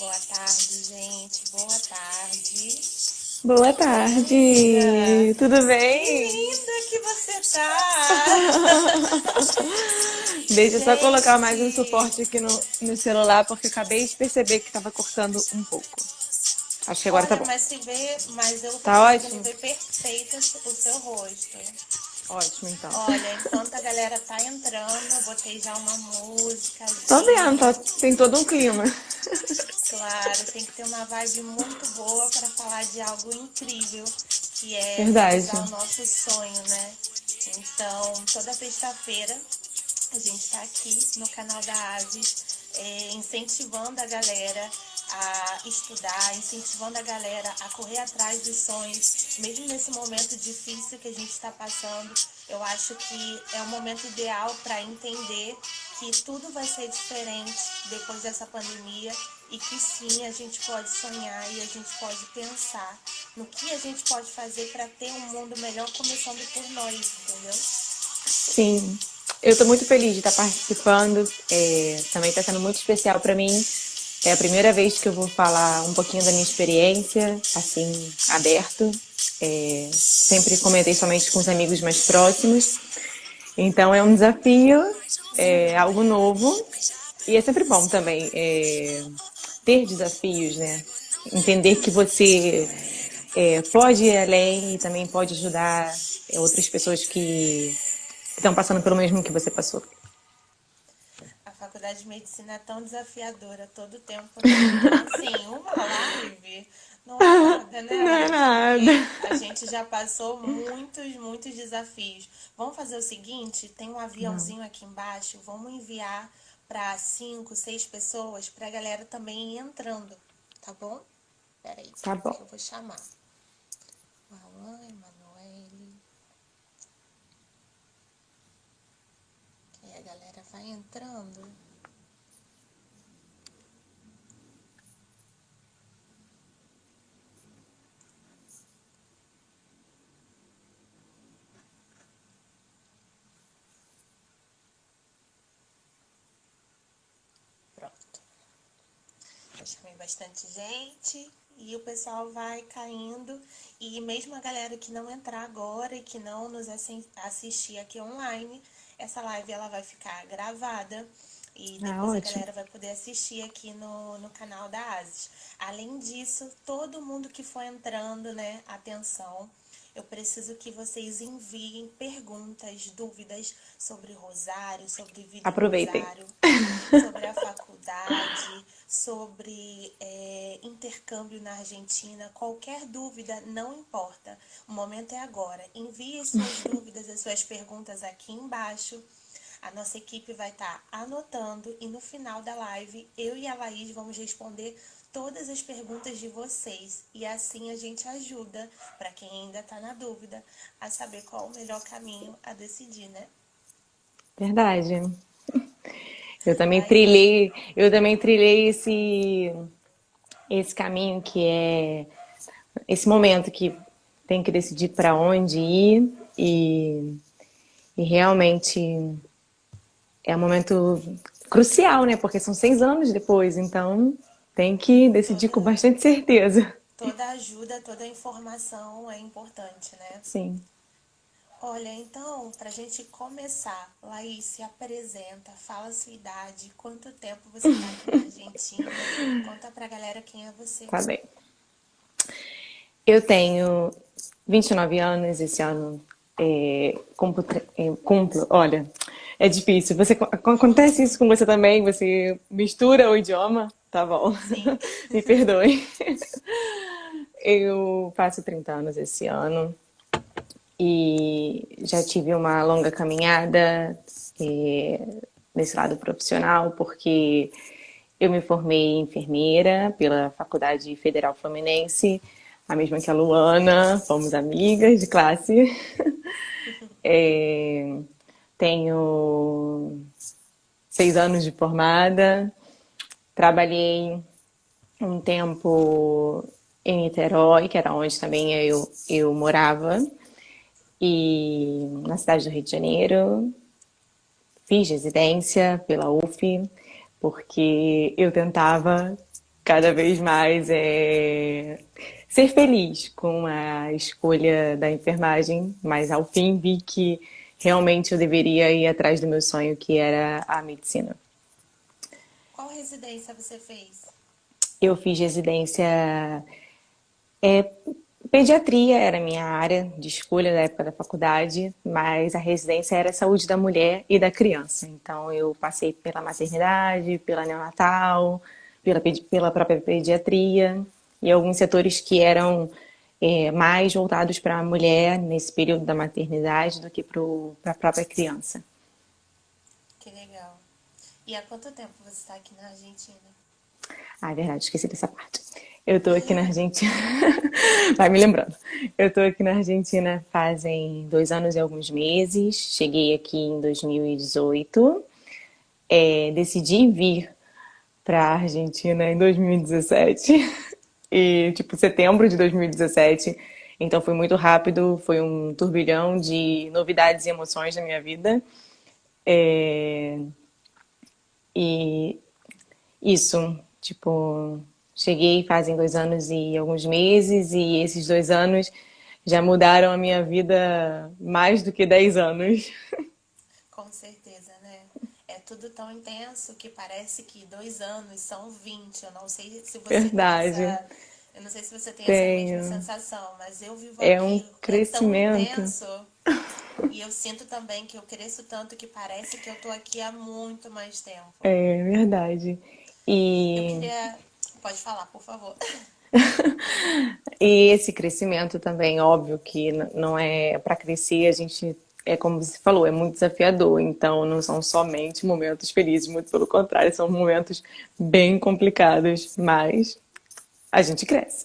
Boa tarde, gente. Boa tarde. Boa Amiga, tarde, tudo que bem? linda que você tá! Deixa eu só colocar mais um Gente, suporte aqui no celular, porque acabei de perceber que estava cortando um pouco. Acho que agora tá olha, bom. mas eu tô Tá conseguindo ótimo? ver perfeito o seu rosto. Ótimo, então. Olha, enquanto a galera tá entrando, eu botei já uma Tô vendo, musicazinha. tem todo um clima. Claro, tem que ter uma vibe muito boa para falar de algo incrível, que é realizar Verdade. o nosso sonho, né? Então, toda sexta-feira a gente está aqui no canal da Asis, incentivando a galera a estudar, incentivando a galera a correr atrás dos sonhos, mesmo nesse momento difícil que a gente está passando. Eu acho que é o momento ideal para entender que tudo vai ser diferente depois dessa pandemia e que sim, a gente pode sonhar e a gente pode pensar no que a gente pode fazer para ter um mundo melhor, começando por nós, entendeu? Sim, eu tô muito feliz de estar participando. Também está sendo muito especial para mim. É a primeira vez que eu vou falar um pouquinho da minha experiência, assim, aberto. Sempre comentei somente com os amigos mais próximos. Então é um desafio, é algo novo. E é sempre bom também ter desafios, né? Entender que você pode ir além e também pode ajudar outras pessoas que estão passando pelo mesmo que você passou. A faculdade de medicina é tão desafiadora todo tempo, né? Então, assim, uma live não é nada, né, Não é Laís? nada. Porque a gente já passou muitos desafios. Vamos fazer o seguinte: tem um Não. aviãozinho aqui embaixo, vamos enviar para 5, 6 pessoas, para a galera também ir entrando, tá bom? Peraí, Tá bom. que eu vou chamar. Alan, Emanuele, que aí a galera vai entrando. Pronto. Eu chamei bastante gente e o pessoal vai caindo. E mesmo a galera que não entrar agora e que não nos assistir aqui online, essa live ela vai ficar gravada e Ah, depois a ótimo. galera vai poder assistir aqui no canal da Asis. Além disso, todo mundo que for entrando, né, atenção, eu preciso que vocês enviem perguntas, dúvidas sobre Rosário, sobre vida em Aproveitem. Rosário, sobre a faculdade, sobre intercâmbio na Argentina. Qualquer dúvida, não importa. O momento é agora. Envie suas dúvidas e suas perguntas aqui embaixo. A nossa equipe vai estar anotando e no final da live, eu e a Laís vamos responder todas as perguntas de vocês. E assim a gente ajuda, para quem ainda está na dúvida, a saber qual o melhor caminho a decidir, né? Verdade. Laís, Eu também trilhei esse caminho que é esse momento que tem que decidir para onde ir e realmente é um momento crucial, né? Porque são 6 anos depois, então tem que decidir toda com bastante certeza. toda ajuda, toda informação é importante, né? Sim. Olha, então, para a gente começar, Laís, se apresenta, fala a sua idade, quanto tempo você está aqui na Argentina, conta pra galera quem é você. Tá bem. Eu tenho 29 anos, esse ano cumplo. Olha, é difícil. Acontece isso com você também? Você mistura o idioma? Tá bom. Sim. Me perdoe. Eu faço 30 anos esse ano e já tive uma longa caminhada nesse lado profissional, porque eu me formei enfermeira pela Faculdade Federal Fluminense, a mesma que a Luana, fomos amigas de classe. É, tenho 6 anos de formada, trabalhei um tempo em Niterói, que era onde também eu morava, e na cidade do Rio de Janeiro. Fiz residência pela UF, porque eu tentava. cada vez mais ser feliz com a escolha da enfermagem, mas ao fim vi que realmente eu deveria ir atrás do meu sonho, que era a medicina. Qual residência você fez? Eu fiz residência, é, pediatria era a minha área de escolha na época da faculdade, mas a residência era saúde da mulher e da criança. Então eu passei pela maternidade, pela neonatal, pela própria pediatria e alguns setores que eram mais voltados para a mulher nesse período da maternidade do que para a própria criança. Que legal. E há quanto tempo você está aqui na Argentina? Ah, é verdade, esqueci dessa parte. Eu tô aqui na Argentina. Vai me lembrando. Eu tô aqui na Argentina fazem 2 anos e alguns meses. Cheguei aqui em 2018. Decidi vir para a Argentina em 2017. E, tipo, setembro de 2017. Então foi muito rápido. Foi um turbilhão de novidades e emoções na minha vida. É, E isso, tipo, cheguei fazem 2 anos e alguns meses, e esses 2 anos já mudaram a minha vida mais do que 10 anos. Com certeza, né? É tudo tão intenso que parece que 2 anos são 20. Eu não sei se você tem Verdade, essa. Eu não sei se você tem essa mesma tenho. sensação, mas eu vivo É um aqui, é tão crescimento. intenso. E eu sinto também que eu cresço tanto que parece que eu tô aqui há muito mais tempo. É verdade. Eu E, queria. Pode falar, por favor. e esse crescimento também, óbvio que não é para crescer, a gente, é como você falou, é muito desafiador. Então, não são somente momentos felizes, muito pelo contrário, são momentos bem complicados, mas a gente cresce.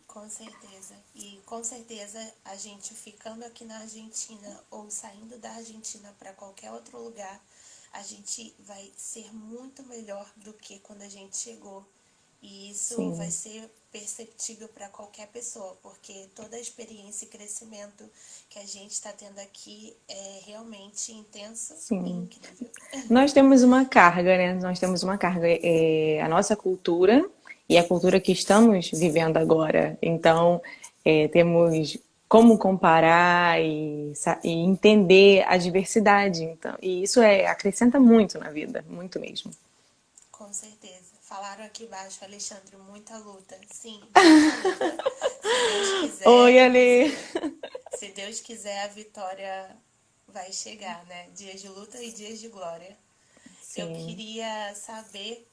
Com certeza. E com certeza a gente ficando aqui na Argentina ou saindo da Argentina para qualquer outro lugar, a gente vai ser muito melhor do que quando a gente chegou. E isso vai Sim, ser perceptível para qualquer pessoa, porque toda a experiência e crescimento que a gente está tendo aqui é realmente intenso e sim. incrível. Nós temos uma carga, né? Nós temos uma carga, a nossa cultura e a cultura que estamos vivendo agora. Então, temos como comparar e entender a diversidade. Então, e isso acrescenta muito na vida, muito mesmo. Com certeza. Falaram aqui embaixo, Alexandre, muita luta. Sim, muita luta. Se Deus Oi, quiser, Ale! se Deus quiser, a vitória vai chegar, né? Dias de luta e dias de glória. Eu Sim. queria saber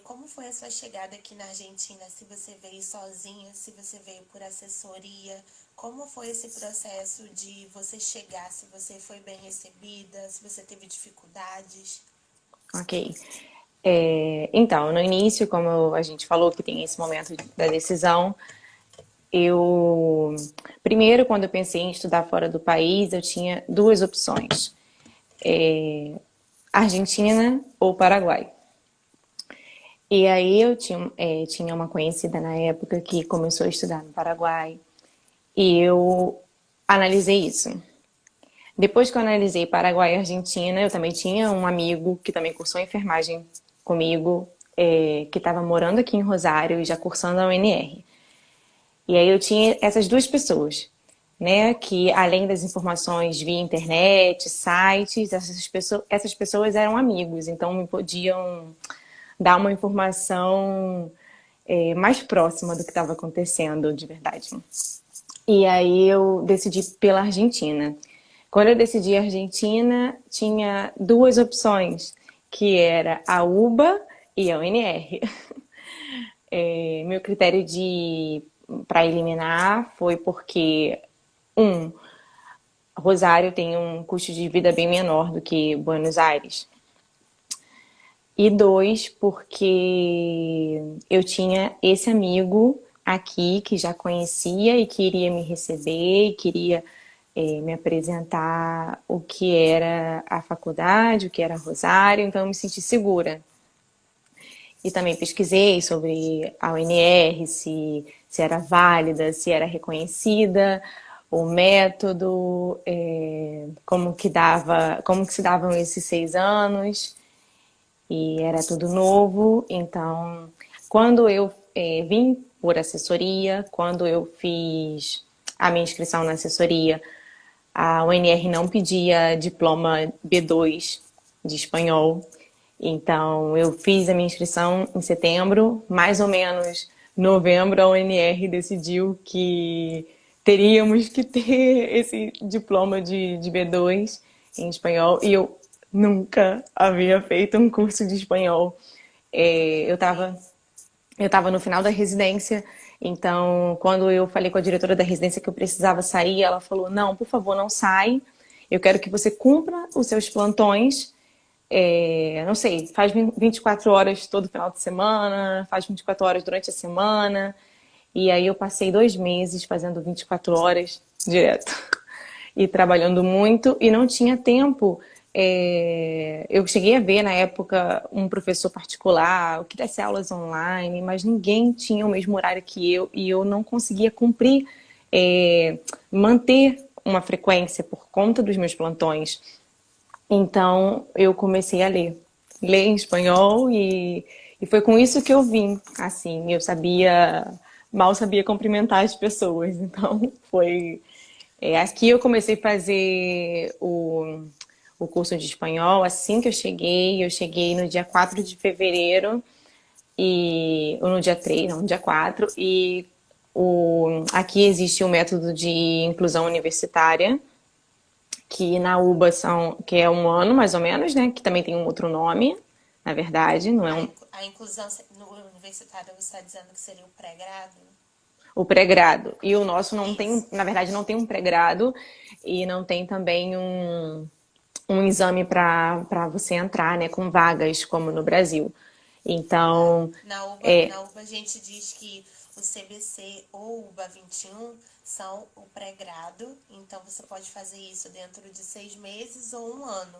como foi a sua chegada aqui na Argentina, se você veio sozinha, se você veio por assessoria, como foi esse processo de você chegar, se você foi bem recebida, se você teve dificuldades. Ok. Então, no início, como a gente falou que tem esse momento da decisão, eu primeiro, quando eu pensei em estudar fora do país, eu tinha duas opções: Argentina ou Paraguai. E aí eu tinha uma conhecida na época que começou a estudar no Paraguai e eu analisei isso. Depois que eu analisei Paraguai e Argentina, eu também tinha um amigo que também cursou enfermagem comigo, que estava morando aqui em Rosário e já cursando a UNR. E aí eu tinha essas duas pessoas, né? Que além das informações via internet, sites, essas pessoas eram amigos, então me podiam dar uma informação mais próxima do que estava acontecendo de verdade. E aí eu decidi pela Argentina. Quando eu decidi a Argentina, tinha duas opções, que era a UBA e a UNR. Meu critério de para eliminar foi porque um, Rosário tem um custo de vida bem menor do que Buenos Aires. E dois, porque eu tinha esse amigo aqui que já conhecia e queria me receber, e queria me apresentar o que era a faculdade, o que era Rosário, então eu me senti segura. E também pesquisei sobre a UNR, se era válida, se era reconhecida, o método, como que se davam esses 6 anos. e era tudo novo. Então, quando eu vim por assessoria, quando eu fiz a minha inscrição na assessoria, a UNR não pedia diploma B2 de espanhol. Então, eu fiz a minha inscrição em setembro, mais ou menos novembro, a UNR decidiu que teríamos que ter esse diploma de B2 em espanhol, e eu nunca havia feito um curso de espanhol. É, eu estava no final da residência, então quando eu falei com a diretora da residência que eu precisava sair, ela falou: não, por favor, não sai. Eu quero que você cumpra os seus plantões. Não sei, faz 24 horas todo final de semana, faz 24 horas durante a semana. E aí eu passei 2 meses fazendo 24 horas direto e trabalhando muito e não tinha tempo. Eu cheguei a ver na época um professor particular que desse aulas online, mas ninguém tinha o mesmo horário que eu e eu não conseguia cumprir, manter uma frequência por conta dos meus plantões. Então eu comecei a ler em espanhol e foi com isso que eu vim. Assim, eu mal sabia cumprimentar as pessoas. Então aqui eu comecei a fazer o curso de espanhol assim que eu cheguei no dia 4 de fevereiro, ou no dia 3 não, no dia 4, e aqui existe o método de inclusão universitária, que na UBA que é um ano mais ou menos, né? Que também tem um outro nome, na verdade, não é A inclusão no universitário você está dizendo que seria o pré-grado? o pré-grado. E o nosso não tem, Isso. na verdade, não tem um pré-grado e não tem também um exame para você entrar, né? Com vagas, como no Brasil. Então, Na UBA a gente diz que o CBC ou o UBA 21 são o pré-grado, então você pode fazer isso dentro de 6 meses ou um ano.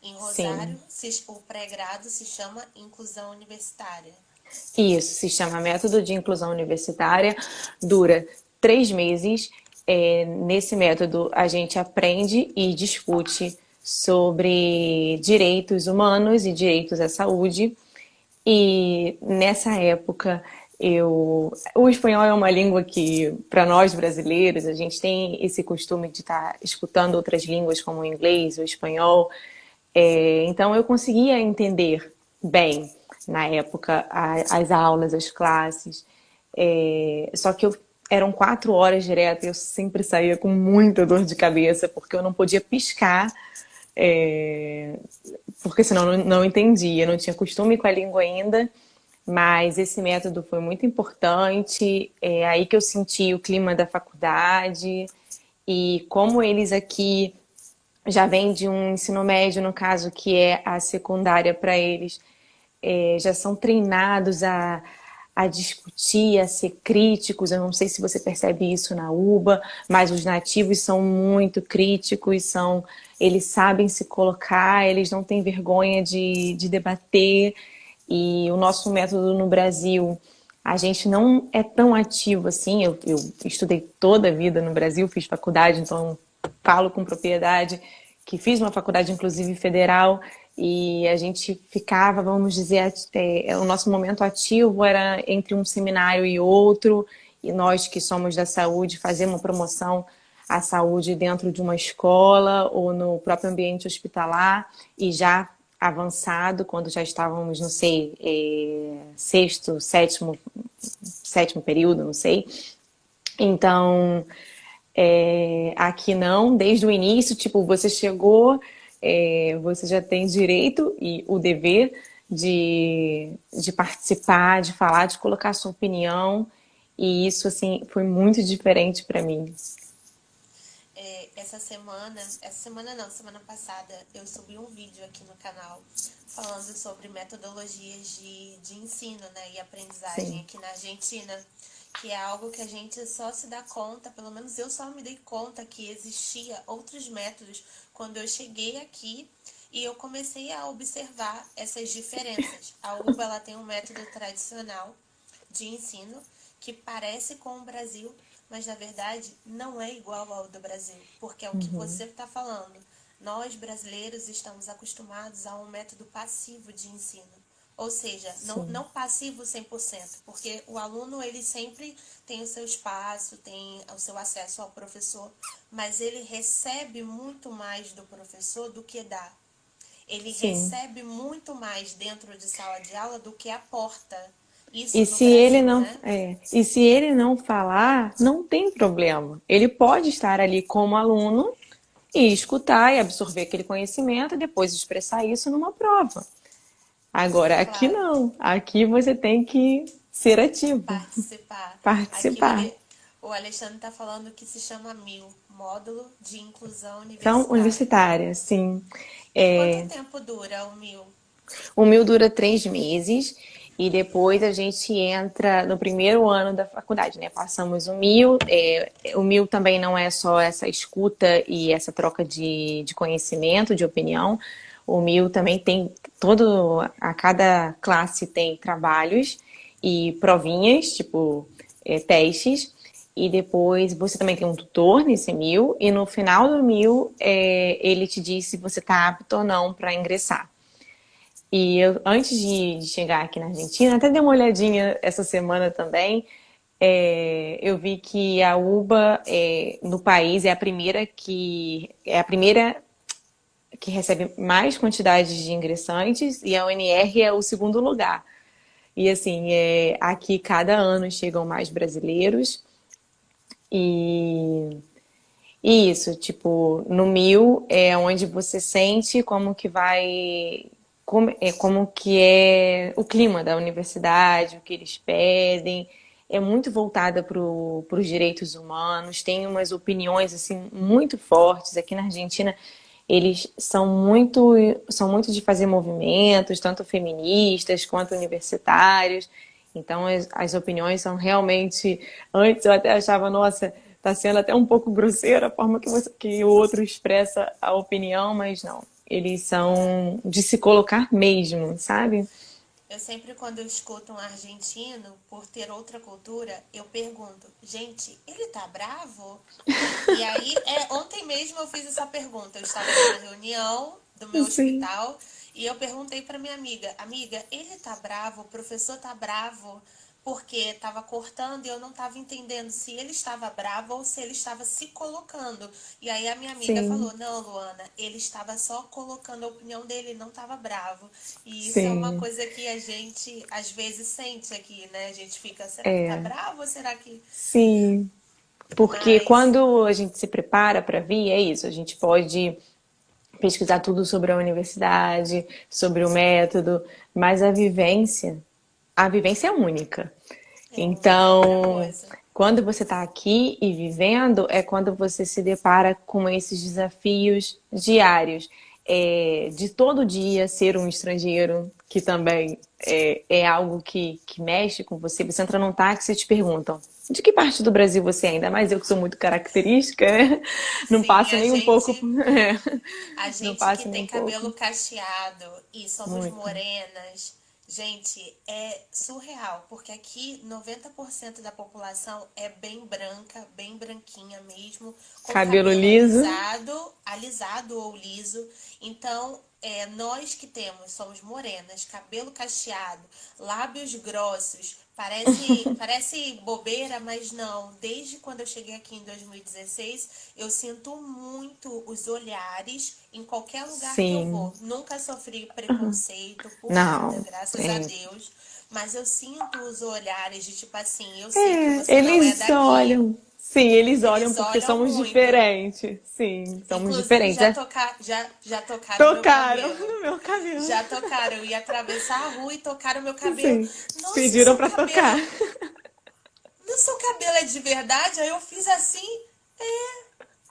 Em sim, Rosário, o pré-grado se chama inclusão universitária. isso se chama método de inclusão universitária, dura 3 meses. Nesse método, a gente aprende e discute sobre direitos humanos e direitos à saúde. E nessa época, o espanhol é uma língua que, para nós brasileiros, a gente tem esse costume de estar escutando outras línguas como o inglês, o espanhol. Então eu conseguia entender bem na época as aulas, as classes. Só que eram 4 horas direto e eu sempre saía com muita dor de cabeça porque eu não podia piscar, é, porque senão não entendia, não tinha costume com a língua ainda. Mas esse método foi muito importante. É aí que eu senti o clima da faculdade e como eles aqui já vem de um ensino médio, no caso, que é a secundária para eles, já são treinados a discutir, a ser críticos. Eu não sei se você percebe isso na UBA, mas os nativos são muito críticos, eles sabem se colocar, eles não têm vergonha de debater. E o nosso método no Brasil, a gente não é tão ativo assim. Eu estudei toda a vida no Brasil, fiz faculdade, então falo com propriedade que fiz uma faculdade, inclusive federal, e a gente ficava, vamos dizer, o nosso momento ativo era entre um seminário e outro, e nós que somos da saúde fazer uma promoção à saúde dentro de uma escola ou no próprio ambiente hospitalar, e já avançado, quando já estávamos, não sei, sexto, sétimo período, não sei. Então, aqui não, desde o início, tipo, você chegou, você já tem direito e o dever de participar, de falar, de colocar a sua opinião. E isso, assim, foi muito diferente para mim. Essa semana não, semana passada, eu subi um vídeo aqui no canal falando sobre metodologias de ensino, né, e aprendizagem Sim. aqui na Argentina, que é algo que a gente só se dá conta, pelo menos eu só me dei conta que existia outros métodos quando eu cheguei aqui e eu comecei a observar essas diferenças. A UBA, ela tem um método tradicional de ensino que parece com o Brasil, mas na verdade não é igual ao do Brasil, porque é o que você está falando. Nós, brasileiros, estamos acostumados a um método passivo de ensino. Ou seja, Sim. não passivo 100%, porque o aluno ele sempre tem o seu espaço, tem o seu acesso ao professor, mas ele recebe muito mais do professor do que dá. Ele Sim. recebe muito mais dentro de sala de aula do que aporta. E Isso no se ele Brasil, não, né? e se ele não falar, não tem problema. Ele pode estar ali como aluno e escutar e absorver aquele conhecimento e depois expressar isso numa prova. Agora, aqui Claro, não. Aqui você tem que ser ativo, participar. Aqui participar. O Alexandre está falando que se chama MIL, Módulo de Inclusão São Universitária. universitárias, sim. E quanto tempo dura o MIL? O mil dura 3 meses e depois a gente entra no primeiro ano da faculdade, né? Passamos o mil. O mil também não é só essa escuta e essa troca de conhecimento, de opinião. O mil também tem a cada classe tem trabalhos e provinhas, tipo testes. E depois você também tem um tutor nesse mil, e no final do mil ele te diz se você está apto ou não para ingressar. E eu, antes de chegar aqui na Argentina, até dei uma olhadinha essa semana também. Eu vi que a UBA no país é a primeira que recebe mais quantidade de ingressantes e a UNR é o segundo lugar. E assim, aqui cada ano chegam mais brasileiros e isso, tipo, no mil é onde você sente como que vai, como que é o clima da universidade, o que eles pedem. É muito voltada para os direitos humanos, tem umas opiniões assim muito fortes. Aqui na Argentina, eles são muito de fazer movimentos, tanto feministas quanto universitários. Então, as opiniões são realmente. Antes eu até achava, nossa, tá sendo até um pouco grosseira a forma que o outro expressa a opinião, mas não. Eles É. são de se colocar mesmo, sabe? Eu sempre, quando eu escuto um argentino, por ter outra cultura, eu pergunto, gente, ele tá bravo? E aí, ontem mesmo eu fiz essa pergunta. Eu estava numa reunião do meu Sim, hospital e eu perguntei para minha amiga, ele tá bravo? O professor tá bravo? Porque estava cortando e eu não estava entendendo se ele estava bravo ou se ele estava se colocando. E aí a minha amiga sim, falou, não, Luana, ele estava só colocando a opinião dele, ele não estava bravo. E isso é uma sim. coisa que a gente às vezes sente aqui, né? A gente fica, será que tá bravo ou será que... Sim. Porque Mas quando a gente se prepara para vir, é isso, a gente pode pesquisar tudo sobre a universidade, sobre o método, mas a vivência é única. é outra Então, coisa. quando você está aqui e vivendo, é quando você se depara com esses desafios diários. De todo dia ser um estrangeiro, que também é algo que mexe com você. Você entra num táxi e te perguntam de que parte do Brasil você é? Ainda mais eu que sou muito característica, não Sim, passo nem um pouco. a Não gente que passo nem tem um pouco. cabelo cacheado e somos Muito. morenas, gente, é surreal, porque aqui 90% da população é bem branca, bem branquinha mesmo, com Cabelo cabelo liso. alisado ou liso. Então, nós que somos morenas, cabelo cacheado, lábios grossos, parece bobeira, mas não. Desde quando eu cheguei aqui em 2016, eu sinto muito os olhares em qualquer lugar que eu Sim. vou. Nunca sofri preconceito por nada, Não. graças a É, Deus. Mas eu sinto os olhares de tipo assim, eu sei que você não é eles daqui. olham. Sim, eles olham Eles porque olham somos muito. diferentes. Sim, somos Inclusive diferentes. já tocaram meu Tocaram cabelo. no meu cabelo. Já tocaram. Eu ia atravessar a rua e tocaram meu cabelo. Sim, Nossa, pediram seu pra tocar. cabelo. No seu cabelo é de verdade? Aí eu fiz assim.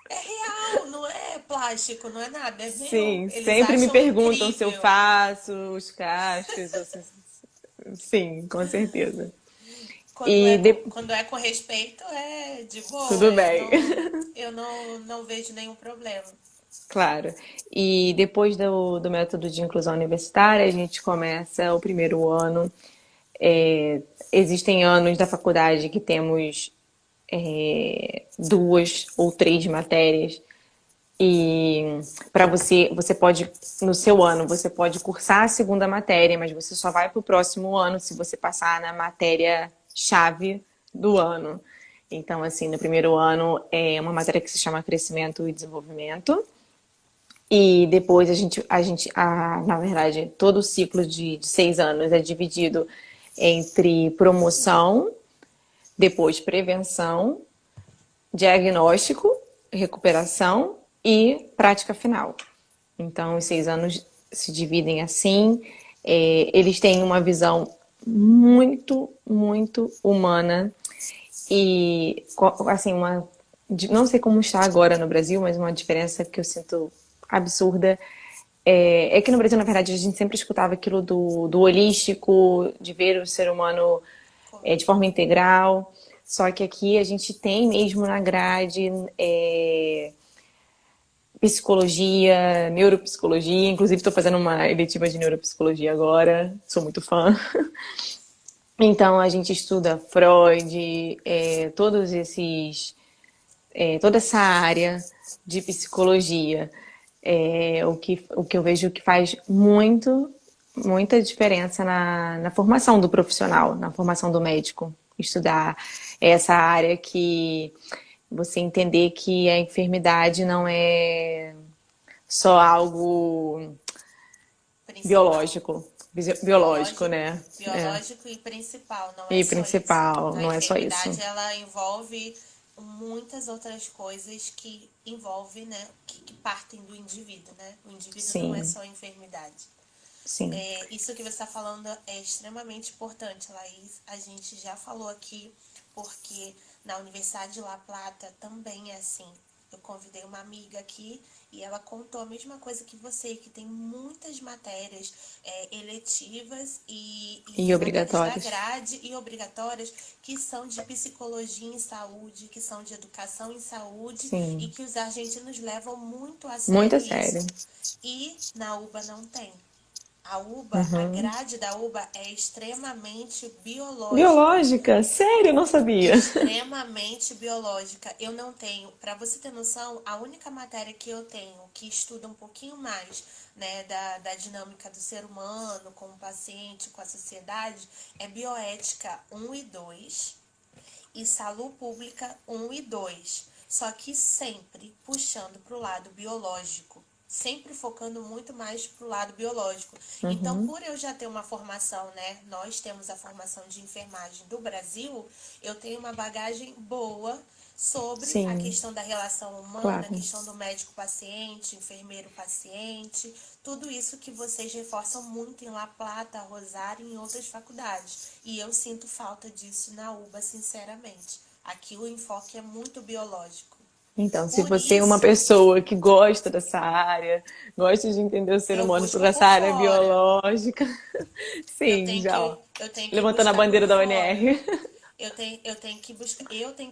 É real, não é plástico, não é nada, é meu. Sim, Eles sempre me acham perguntam se eu incrível. faço os cachos. Sim, com certeza. E Quando é com respeito, é de boa. tudo bem. Eu não vejo nenhum problema. Claro. E depois do método de inclusão universitária, a gente começa o primeiro ano. É, existem anos da faculdade que temos 2 ou 3 matérias E para você pode, no seu ano, você pode cursar a segunda matéria, mas você só vai para o próximo ano se você passar na matéria-chave do ano. Então, assim, no primeiro ano é uma matéria que se chama Crescimento e Desenvolvimento. E depois na verdade, todo o ciclo de 6 anos é dividido entre promoção, depois prevenção, diagnóstico, recuperação e prática final. Então, os 6 anos se dividem assim. Eles têm uma visão muito, muito humana e, assim, não sei como está agora no Brasil, mas uma diferença que eu sinto absurda é que no Brasil, na verdade, a gente sempre escutava aquilo do holístico, de ver o ser humano de forma integral. Só que aqui a gente tem mesmo na grade psicologia, neuropsicologia. Inclusive, estou fazendo uma eletiva de neuropsicologia agora. Sou muito fã. Então, a gente estuda Freud, toda essa área de psicologia. O que eu vejo que faz muita diferença na formação do profissional, na formação do médico. Estudar essa área que você entender que a enfermidade não é só algo Principal. biológico, Biológico, né? biológico e principal, não é E só isso. principal, A não é só isso. enfermidade, ela envolve muitas outras coisas que envolvem, né, que partem do indivíduo, né? O indivíduo não é Sim, só a enfermidade. sim, Isso que você está falando é extremamente importante, Laís. A gente já falou aqui, porque na Universidade de La Plata também é assim. Eu convidei uma amiga aqui e ela contou a mesma coisa que você, que tem muitas matérias eletivas e e matérias da obrigatórios. grade e obrigatórias que são de psicologia em saúde, que são de educação em saúde e Sim, que os argentinos levam muito a muito a sério sério. isso e na UBA não tem. A UBA, a Uhum. grade da UBA é extremamente biológica. Biológica? Sério, eu não sabia. Extremamente biológica. Eu não tenho, para você ter noção, a única matéria que eu tenho que estuda um pouquinho mais, né, da dinâmica do ser humano com o paciente, com a sociedade, é bioética 1 e 2 e saúde pública 1 e 2. Só que sempre puxando para o lado biológico, sempre focando muito mais para o lado biológico. Então, Uhum. por eu já ter uma formação, né? Nós temos a formação de enfermagem do Brasil, eu tenho uma bagagem boa sobre a Sim, questão da relação humana, a claro. questão do médico-paciente, enfermeiro-paciente, tudo isso que vocês reforçam muito em La Plata, Rosário e em outras faculdades. E eu sinto falta disso na UBA, sinceramente. Aqui o enfoque é muito biológico. Então, se Por você é uma isso, pessoa que gosta dessa área, gosta de entender o ser eu humano por busco essa por área fora. biológica, sim, já, ó, Eu tenho que levantando a buscar por bandeira da fora. UNR. Eu tenho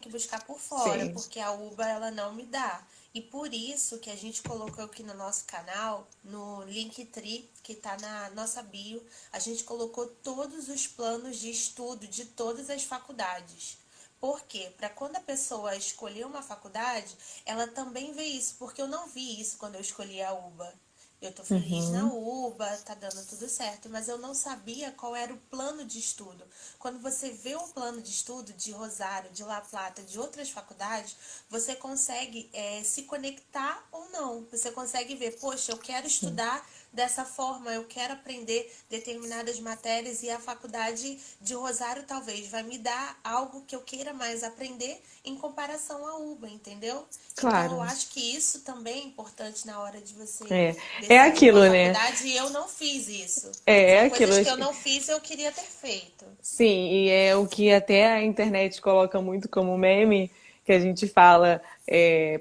que buscar por fora, Sim, porque a UBA ela não me dá. E por isso que a gente colocou aqui no nosso canal, no Linktree, que está na nossa bio, a gente colocou todos os planos de estudo de todas as faculdades. Por quê? Para quando a pessoa escolher uma faculdade, ela também vê isso, porque eu não vi isso quando eu escolhi a UBA. Eu tô feliz na uhum, UBA, tá dando tudo certo, mas eu não sabia qual era o plano de estudo. Quando você vê um plano de estudo de Rosário, de La Plata, de outras faculdades, você consegue se conectar ou não. Você consegue ver, poxa, eu quero sim, estudar dessa forma, eu quero aprender determinadas matérias e a faculdade de Rosário talvez vai me dar algo que eu queira mais aprender em comparação à UBA, entendeu? Então eu claro. acho que isso também é importante na hora de você É, é decidir aquilo, uma né? faculdade e eu não fiz isso. É São aquilo. coisas que eu não fiz e eu queria ter feito. Sim, e é o que até a internet coloca muito como meme, que a gente fala,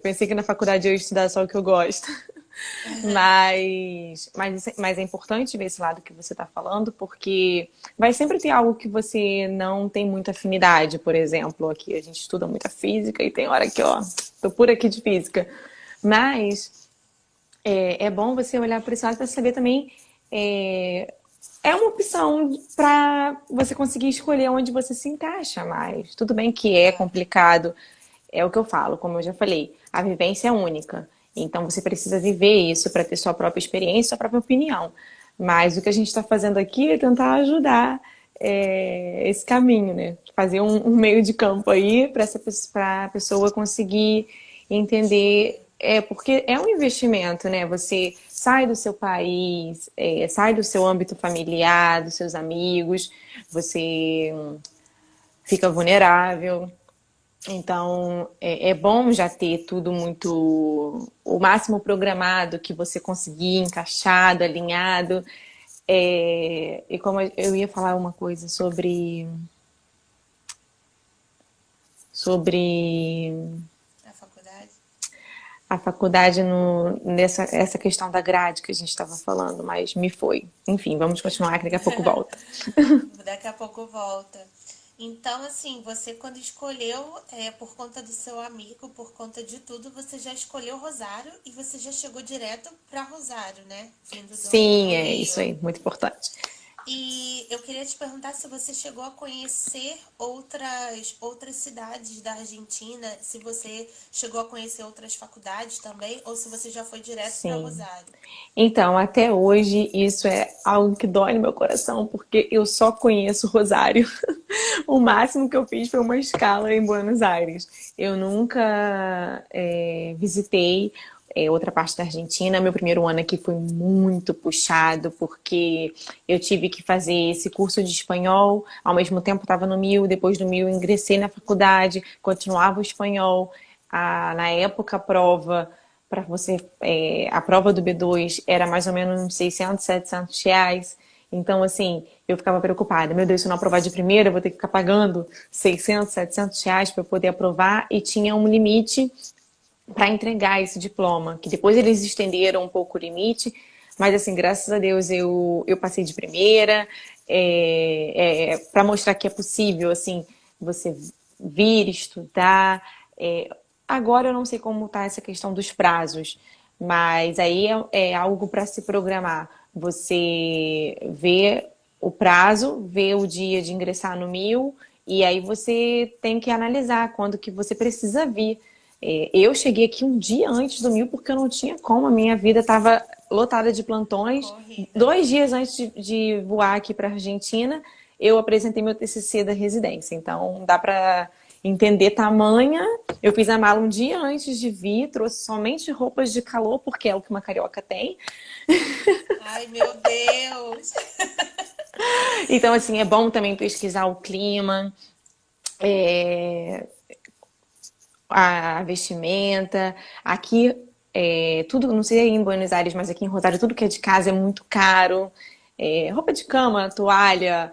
pensei que na faculdade eu ia estudar só o que eu gosto. Mas é importante ver esse lado que você está falando, porque vai sempre ter algo que você não tem muita afinidade, por exemplo. Aqui a gente estuda muita física e tem hora que, ó, tô por aqui de física. Mas é bom você olhar para esse lado para saber também. É uma opção para você conseguir escolher onde você se encaixa mais. Tudo bem que é Claro. complicado, é o que eu falo, como eu já falei, a vivência é única. Então você precisa viver isso para ter sua própria experiência, sua própria opinião. Mas o que a gente está fazendo aqui é tentar ajudar esse caminho, né? Fazer um meio de campo aí para a pessoa conseguir entender. Sim. Porque é um investimento, né? Você sai do seu país, sai do seu âmbito familiar, dos seus amigos, você fica vulnerável. Então, é bom já ter tudo muito, o máximo programado que você conseguir, encaixado, alinhado. E como eu ia falar uma coisa sobre A faculdade? a faculdade nessa essa questão da grade que a gente estava falando, mas me foi. Enfim, vamos continuar que daqui a pouco volta. Daqui a pouco volta. Então, assim, você quando escolheu, por conta do seu amigo, por conta de tudo, você já escolheu Rosário e você já chegou direto para Rosário, né? Vindo do Sim, é isso Rio. aí, muito importante. E eu queria te perguntar se você chegou a conhecer outras cidades da Argentina, se você chegou a conhecer outras faculdades também, ou se você já foi direto para Sim. Rosário. Então, até hoje, isso é algo que dói no meu coração, porque eu só conheço Rosário. O máximo que eu fiz foi uma escala em Buenos Aires. Eu nunca visitei outra parte da Argentina. Meu primeiro ano aqui foi muito puxado, porque eu tive que fazer esse curso de espanhol. Ao mesmo tempo, estava no MIL. Depois do MIL, ingressei na faculdade, continuava o espanhol. Na época, a prova para você, a prova do B2 era mais ou menos uns 600, 700 reais. Então, assim, eu ficava preocupada. Meu Deus, se eu não aprovar de primeira, eu vou ter que ficar pagando 600, 700 reais para eu poder aprovar. E tinha um limite para entregar esse diploma, que depois eles estenderam um pouco o limite. Mas, assim, graças a Deus, eu passei de primeira. Para mostrar que é possível, assim, você vir estudar. É, Agora eu não sei como está essa questão dos prazos, mas aí é algo para se programar. Você vê o prazo, vê o dia de ingressar no MIL, e aí você tem que analisar quando que você precisa vir. Eu cheguei aqui um dia antes do MIL porque eu não tinha como, a minha vida estava lotada de plantões. Corrida. 2 dias antes de voar aqui para a Argentina, eu apresentei meu TCC da residência. Então, dá para entender tamanha. Eu fiz a mala um dia antes de vir, trouxe somente roupas de calor, porque é o que uma carioca tem. Ai, meu Deus! Então, assim, é bom também pesquisar o clima, é, a vestimenta. Aqui, tudo, não sei aí em Buenos Aires, mas aqui em Rosário, tudo que é de casa é muito caro. Roupa de cama, toalha,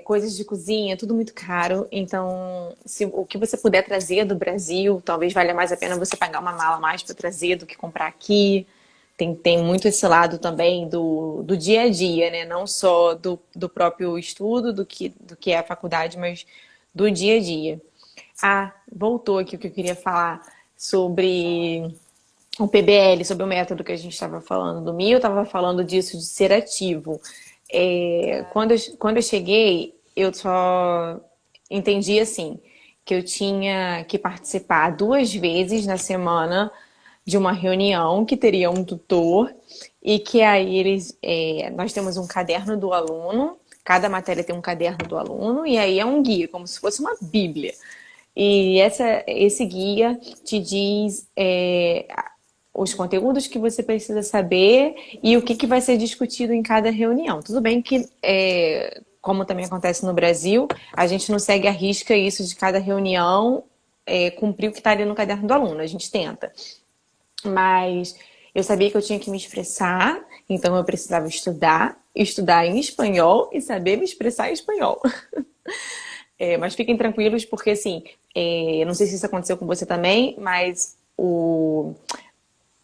coisas de cozinha, tudo muito caro. Então, se o que você puder trazer do Brasil, talvez valha mais a pena você pagar uma mala a mais para trazer do que comprar aqui. Tem muito esse lado também do dia a dia, né? Não só do próprio estudo, do que é a faculdade, mas do dia a dia. Voltou aqui o que eu queria falar sobre o PBL, sobre o método que a gente estava falando do MIO, eu estava falando disso de ser ativo. Tá. Quando eu cheguei, eu só entendi assim que eu tinha que participar 2 vezes na semana de uma reunião que teria um tutor e que aí nós temos um caderno do aluno, cada matéria tem um caderno do aluno e aí é um guia, como se fosse uma bíblia. E esse guia te diz os conteúdos que você precisa saber e o que vai ser discutido em cada reunião. Tudo bem que, como também acontece no Brasil, a gente não segue à risca isso de cada reunião cumprir o que está ali no caderno do aluno. A gente tenta. Mas eu sabia que eu tinha que me expressar, então eu precisava estudar em espanhol e saber me expressar em espanhol. Mas fiquem tranquilos, porque assim, não sei se isso aconteceu com você também, mas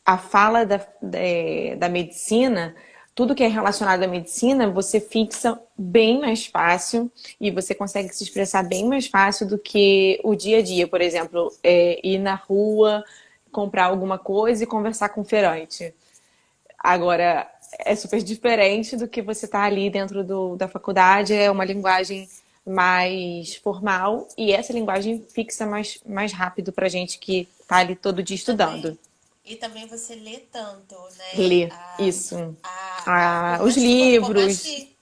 a fala da medicina, tudo que é relacionado à medicina, você fixa bem mais fácil e você consegue se expressar bem mais fácil do que o dia a dia, por exemplo, ir na rua, comprar alguma coisa e conversar com o feirante. Agora, é super diferente do que você tá ali dentro da faculdade, é uma linguagem mais formal e essa linguagem fixa mais rápido pra gente que tá ali todo dia Também, estudando. E também você lê tanto, né? Ler, isso. Por Os mais que, por mais livros, que,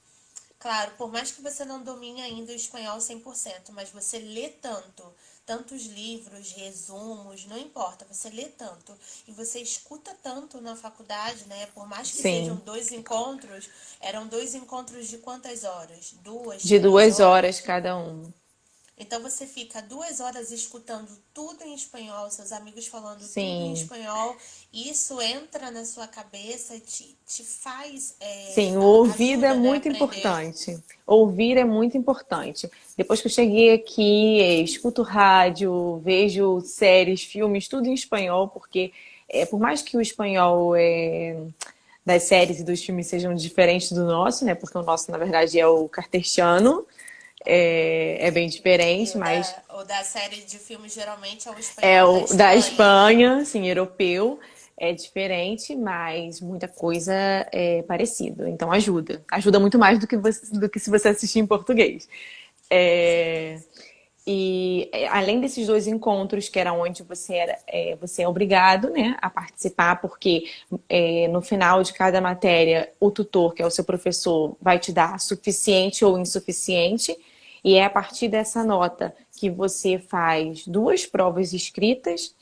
claro, por mais que você não domine ainda o espanhol 100%, mas você lê tanto, tantos livros, resumos, não importa, você lê tanto e você escuta tanto na faculdade, né? Por mais que sejam sim, dois encontros, eram dois encontros de quantas horas? Duas, de três 2 horas horas? cada um. Então você fica 2 horas escutando tudo em espanhol, seus amigos falando tudo em Sim, espanhol, e isso entra na sua cabeça e te faz, sim, o ouvido é ajuda, né, a muito aprender. importante. Ouvir é muito importante. Depois que eu cheguei aqui, escuto rádio, vejo séries, filmes, tudo em espanhol, porque por mais que o espanhol das séries e dos filmes sejam diferentes do nosso, né? Porque o nosso, na verdade, é o cartesiano, é bem E diferente, mas o da série de filmes geralmente é o é espanhol da o da Espanha. Espanha, sim, europeu, é diferente, mas muita coisa é parecido. Então ajuda. Ajuda muito mais do que se você assistir em português. Com É, certeza. além desses dois encontros, que era onde você é obrigado, né, a participar, porque no final de cada matéria, o tutor, que é o seu professor, vai te dar suficiente ou insuficiente, e é a partir dessa nota que você faz duas provas escritas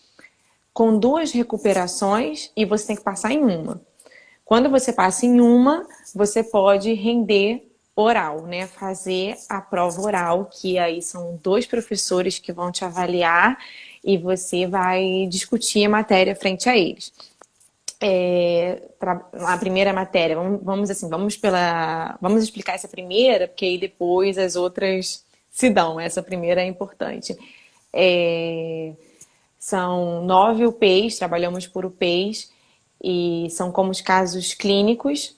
com duas recuperações e você tem que passar em uma. Quando você passa em uma, você pode render oral, né? Fazer a prova oral, que aí são dois professores que vão te avaliar e você vai discutir a matéria frente a eles. A primeira matéria, vamos assim, vamos explicar essa primeira, porque aí depois as outras se dão. Essa primeira é importante. É, são 9 UPs, trabalhamos por UPs, e são como os casos clínicos,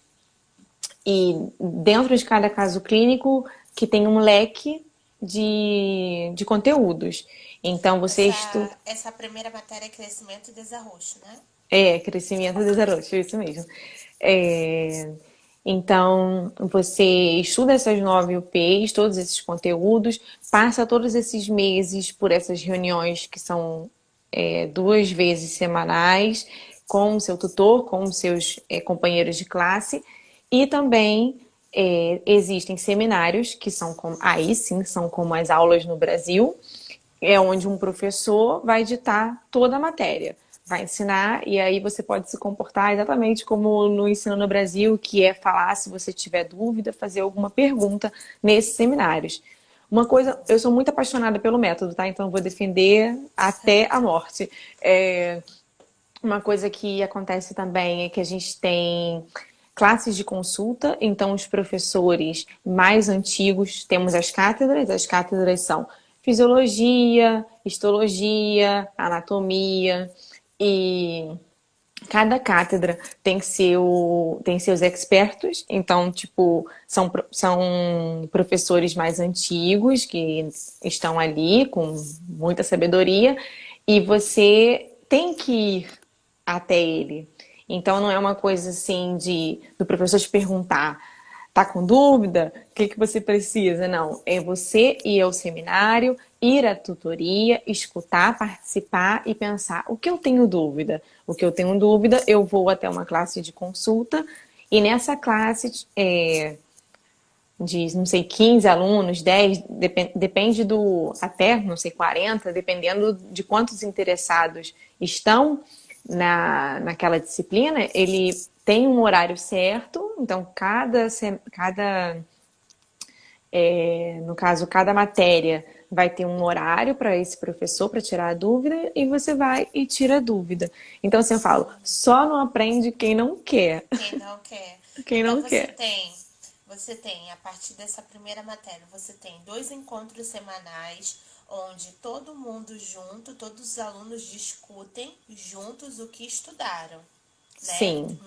e dentro de cada caso clínico que tem um leque de conteúdos. Então você estuda. Essa primeira matéria é crescimento e desarrocho, né? Crescimento e desarrocho, isso mesmo. É, então, você estuda essas 9 UPs, todos esses conteúdos, passa todos esses meses por essas reuniões que são 2 vezes semanais, com o seu tutor, com os seus companheiros de classe, e também existem seminários que são como, aí sim, são como as aulas no Brasil, é onde um professor vai ditar toda a matéria, vai ensinar, e aí você pode se comportar exatamente como no ensino no Brasil, que é falar se você tiver dúvida, fazer alguma pergunta nesses seminários. Uma coisa, eu sou muito apaixonada pelo método, tá? Então eu vou defender até a morte. Uma coisa que acontece também é que a gente tem classes de consulta, então os professores mais antigos, temos as cátedras são fisiologia, histologia, anatomia, e cada cátedra tem seus expertos, então, tipo, são professores mais antigos que estão ali com muita sabedoria, e você tem que ir até ele. Então não é uma coisa assim do professor te perguntar, tá com dúvida? O que que você precisa? Não, é você ir ao seminário, ir à tutoria, escutar, participar e pensar, o que eu tenho dúvida? O que eu tenho dúvida, eu vou até uma classe de consulta e nessa classe de, não sei, 15 alunos, 10, depende até, não sei, 40, dependendo de quantos interessados estão naquela disciplina, ele tem um horário certo, então no caso, cada matéria vai ter um horário para esse professor para tirar a dúvida e você vai e tira a dúvida. Então, assim, eu falo, Sim. só não aprende quem não quer. Quem não quer. Quem Então não quer. você tem, a partir dessa primeira matéria, você tem dois encontros semanais, onde todo mundo junto, todos os alunos discutem juntos o que estudaram, né? Sim,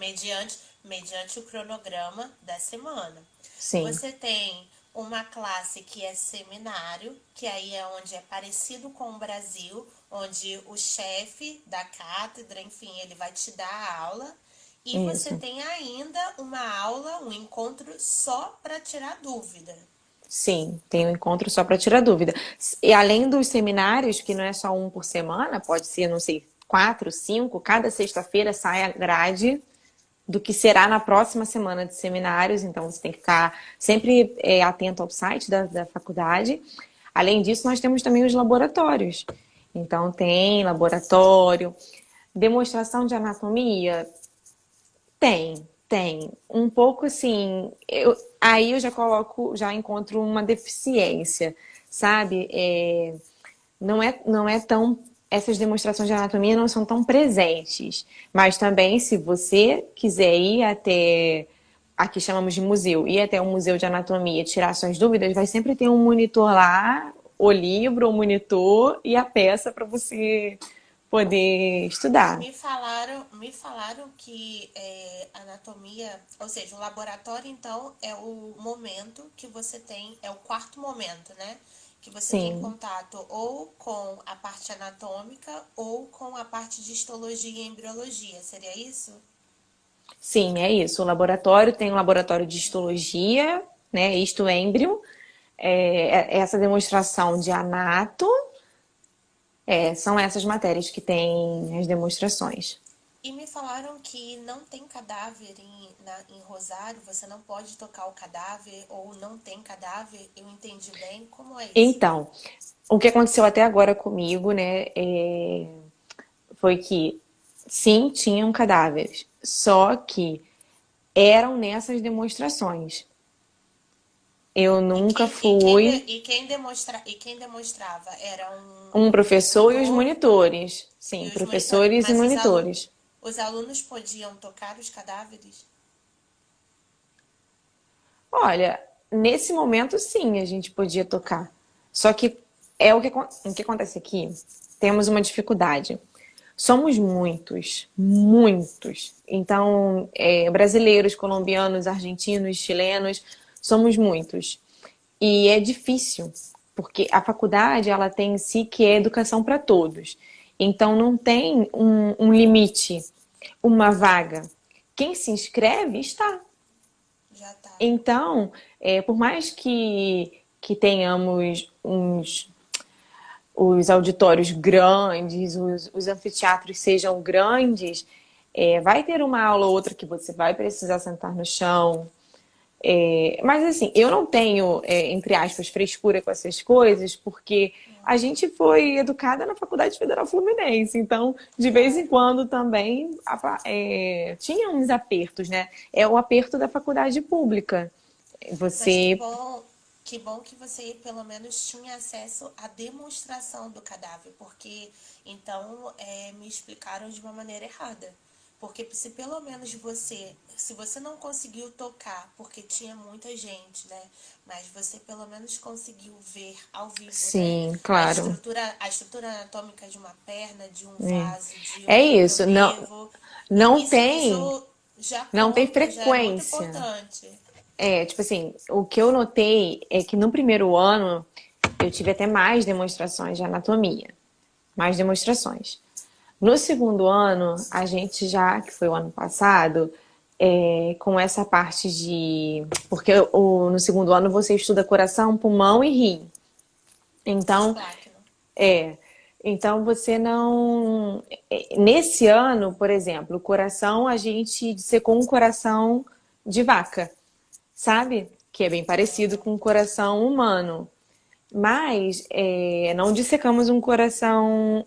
Mediante o cronograma da semana. sim, Você tem uma classe que é seminário, que aí é onde é parecido com o Brasil, onde o chefe da cátedra, enfim, ele vai te dar a aula. E você isso. tem ainda uma aula, um encontro só para tirar dúvida. Sim, tem um encontro só para tirar dúvida. E além dos seminários, que não é só um por semana, pode ser, não sei, 4, 5, cada sexta-feira sai a grade do que será na próxima semana de seminários, então você tem que ficar sempre atento ao site da faculdade. Além disso, nós temos também os laboratórios. Então, tem laboratório, demonstração de anatomia, tem. Um pouco assim, aí eu já coloco, já encontro uma deficiência, sabe? Não é tão. Essas demonstrações de anatomia não são tão presentes. Mas também, se você quiser ir até, aqui chamamos de museu, ir até um museu de anatomia, tirar suas dúvidas, vai sempre ter um monitor lá, o livro, o monitor e a peça para você poder estudar. Me falaram que anatomia, ou seja, o laboratório, então, é o momento que você tem, é o quarto momento, né? Que você tem Sim. contato ou com a parte anatômica ou com a parte de histologia e embriologia, seria isso? Sim, é isso. O laboratório tem um laboratório de histologia, né? Isto êmbrio, essa demonstração de anato, são essas matérias que têm as demonstrações. E me falaram que não tem cadáver em Rosário, você não pode tocar o cadáver ou não tem cadáver. Eu entendi bem, como é isso? Então, o que aconteceu até agora comigo, né, foi que sim, tinham cadáveres, só que eram nessas demonstrações. Eu E nunca quem, e quem, de- fui e quem demonstrava era um um professor e os tutor monitores. e Sim, os monitores. professores e Mas monitores. os alunos podiam tocar os cadáveres? Olha, nesse momento sim, a gente podia tocar. Só que o que acontece aqui, temos uma dificuldade. Somos muitos, muitos. Então, brasileiros, colombianos, argentinos, chilenos, somos muitos. E é difícil, porque a faculdade ela tem em si que é educação para todos. Então, não tem um limite, uma vaga. Quem se inscreve está. Já tá. Então, por mais que tenhamos os auditórios grandes, os anfiteatros sejam grandes, vai ter uma aula ou outra que você vai precisar sentar no chão. Mas assim, eu não tenho, entre aspas, frescura com essas coisas, porque a gente foi educada na Faculdade Federal Fluminense, então de vez em Claro. quando também tinha uns apertos, né? É o aperto da faculdade pública. Mas Você que bom que você pelo menos tinha acesso à demonstração do cadáver, porque então me explicaram de uma maneira errada. Porque se pelo menos se você não conseguiu tocar, porque tinha muita gente, né? Mas você pelo menos conseguiu ver ao vivo, né? sim, claro. A estrutura anatômica de uma perna, de um É, vaso, de é um isso, nervo. não tem, Isso já não tem conta, já é muito frequência. importante. Tipo assim, o que eu notei é que no primeiro ano eu tive até mais demonstrações de anatomia, mais demonstrações. No segundo ano, a gente já, que foi o ano passado, com essa parte de. Porque no segundo ano você estuda coração, pulmão e rim. Então, Cisplatina. é. Então você não. Nesse ano, por exemplo, o coração a gente dissecou um coração de vaca, sabe? Que é bem parecido com o coração humano. Mas não dissecamos um coração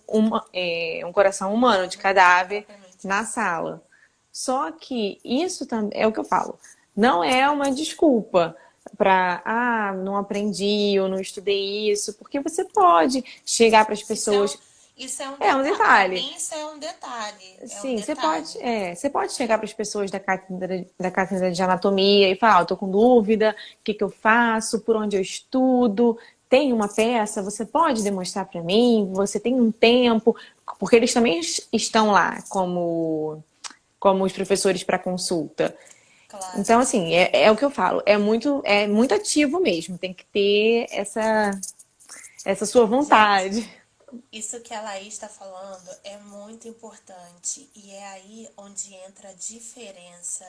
humano de Humano, cadáver propriamente na dito. sala. Só que isso também é o que eu falo. Não é uma desculpa para, não aprendi, eu não estudei isso, porque você pode chegar para as Isso é um, pessoas. isso é um É um detalhe. Para detalhe. mim, isso é um detalhe. É um Sim, detalhe. você pode chegar para as pessoas da cátedra de anatomia e falar, tô com dúvida, o que que eu faço, por onde eu estudo, tem uma peça, você pode demonstrar para mim, você tem um tempo, porque eles também estão lá como os professores para consulta. Claro. Então, assim, é o que eu falo, é muito ativo mesmo, tem que ter essa sua Gente, vontade. isso que a Laís está falando é muito importante. E é aí onde entra a diferença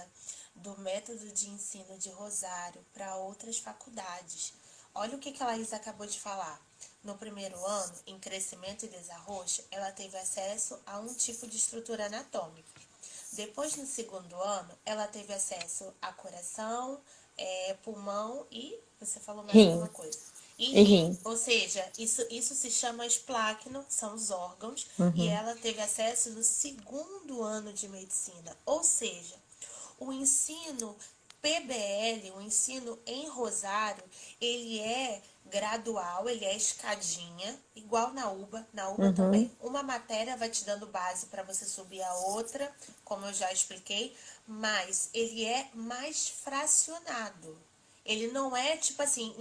do método de ensino de Rosário para outras faculdades. Olha o que a Laís acabou de falar. no primeiro ano, em crescimento e desarrocho, ela teve acesso a um tipo de estrutura anatômica. Depois, no segundo ano, ela teve acesso a coração, pulmão e, você falou mais Rim alguma coisa, e e rim. rim. Ou seja, isso se chama espláqueno, são os órgãos, e Uhum. ela teve acesso no segundo ano de medicina. Ou seja, o ensino PBL, o ensino em Rosário, ele é gradual, ele é escadinha, igual na UBA. Na UBA também, Uhum. uma matéria vai te dando base para você subir a outra, como eu já expliquei, mas ele é mais fracionado. Ele não é tipo assim,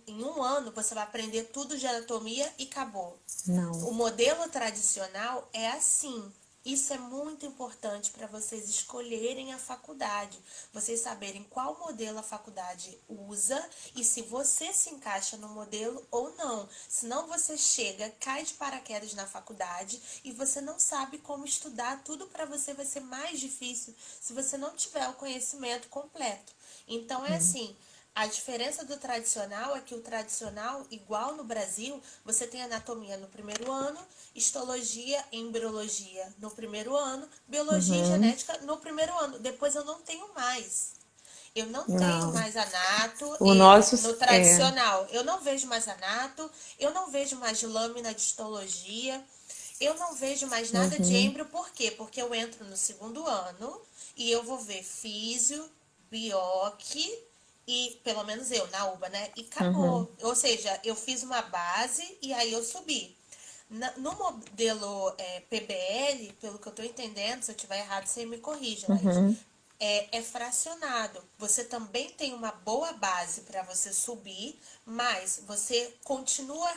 em um ano você vai aprender tudo de anatomia e acabou. Não. O modelo tradicional é assim. Isso é muito importante para vocês escolherem a faculdade, vocês saberem qual modelo a faculdade usa e se você se encaixa no modelo ou não. Senão você chega, cai de paraquedas na faculdade e você não sabe como estudar, tudo para você vai ser mais difícil se você não tiver o conhecimento completo. Então é assim, a diferença do tradicional é que o tradicional, igual no Brasil, você tem anatomia no primeiro ano, histologia e embriologia no primeiro ano, biologia e Uhum. genética no primeiro ano. Depois eu não tenho mais. Eu não tenho Não. mais anato O nosso no é. tradicional. Eu não vejo mais anato, eu não vejo mais lâmina de histologia, eu não vejo mais nada de Uhum. embrio. Por quê? Porque eu entro no segundo ano e eu vou ver físio, bioque e, pelo menos eu, na UBA, né? E Uhum. acabou. Ou seja, eu fiz uma base e aí eu subi. No modelo PBL, pelo que eu estou entendendo, se eu estiver errado, você me corrige, Laís. Uhum. É fracionado. Você também tem uma boa base para você subir, mas você continua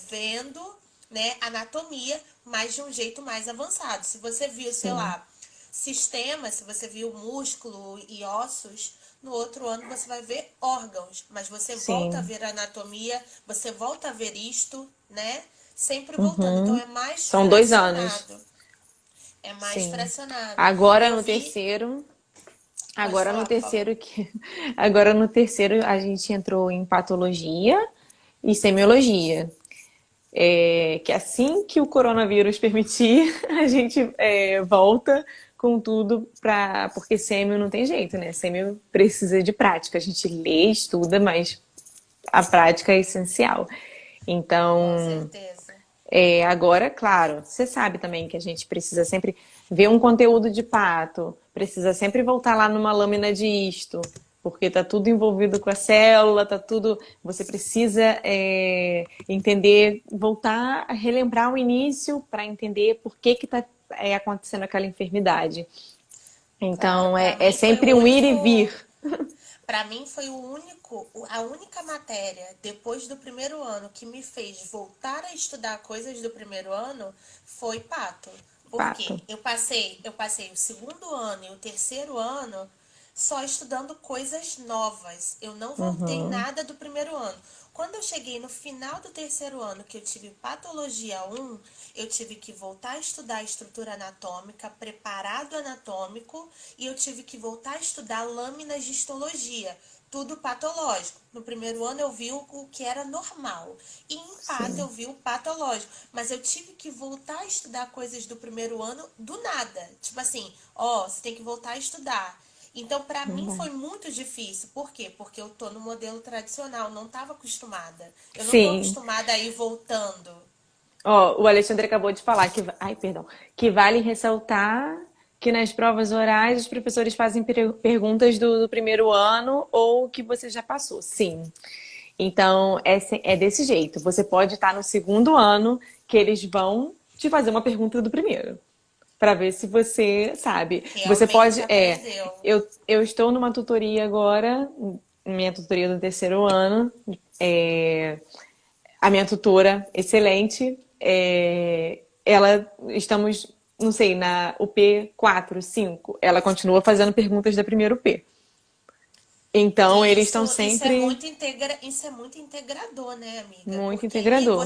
vendo, né, anatomia, mas de um jeito mais avançado. Se você viu, sei Sim. lá, sistemas, se você viu músculo e ossos, no outro ano você vai ver órgãos, mas você volta a Sim. ver anatomia, você volta a ver isto, né? Sempre voltando. Então Uhum. é mais São 2 anos. fracionado. É mais Sim. fracionado. Agora Eu no vi. terceiro, Pode agora no falar, por favor. terceiro que agora no terceiro a gente entrou em patologia e semiologia. Que assim que o coronavírus permitir, a gente volta com tudo para porque sêmio não tem jeito, né? Sêmio precisa de prática. A gente lê, estuda, mas a prática é essencial. Com Então, certeza. agora, claro, você sabe também que a gente precisa sempre ver um conteúdo de pato, precisa sempre voltar lá numa lâmina de isto, porque tá tudo envolvido com a célula, tá tudo. Você precisa entender, voltar a relembrar o início para entender por que que tá acontecendo aquela enfermidade. Claro, Então, é sempre um ir e vir. para mim foi a única matéria depois do primeiro ano que me fez voltar a estudar coisas do primeiro ano foi pato. Pato. Porque eu passei o segundo ano e o terceiro ano só estudando coisas novas. Eu não voltei Uhum. nada do primeiro ano. Quando eu cheguei no final do terceiro ano, que eu tive patologia 1, eu tive que voltar a estudar a estrutura anatômica, preparado anatômico, e eu tive que voltar a estudar lâminas de histologia, tudo patológico. No primeiro ano eu vi o que era normal, e em pato eu Sim. vi o patológico, mas eu tive que voltar a estudar coisas do primeiro ano do nada. Tipo assim, ó, você tem que voltar a estudar. Então, para mim foi Verdade. muito difícil. Por quê? Porque eu tô no modelo tradicional, não estava acostumada. Eu não tô Sim. acostumada a ir voltando. Ó, o Alexandre acabou de falar que, ai, perdão, que vale ressaltar que nas provas orais os professores fazem perguntas do primeiro ano ou que você já passou. Sim. Então, é desse jeito. Você pode estar no segundo ano que eles vão te fazer uma pergunta do primeiro, para ver se você sabe. Você Realmente pode, aprendeu. eu estou numa tutoria agora, minha tutoria do terceiro ano, é, a minha tutora, excelente, ela, estamos, não sei, na UP 4, 5, ela continua fazendo perguntas da primeira UP. Então, E eles isso, estão isso é sempre muito isso é muito integrador, né, amiga? muito Porque aí integrador.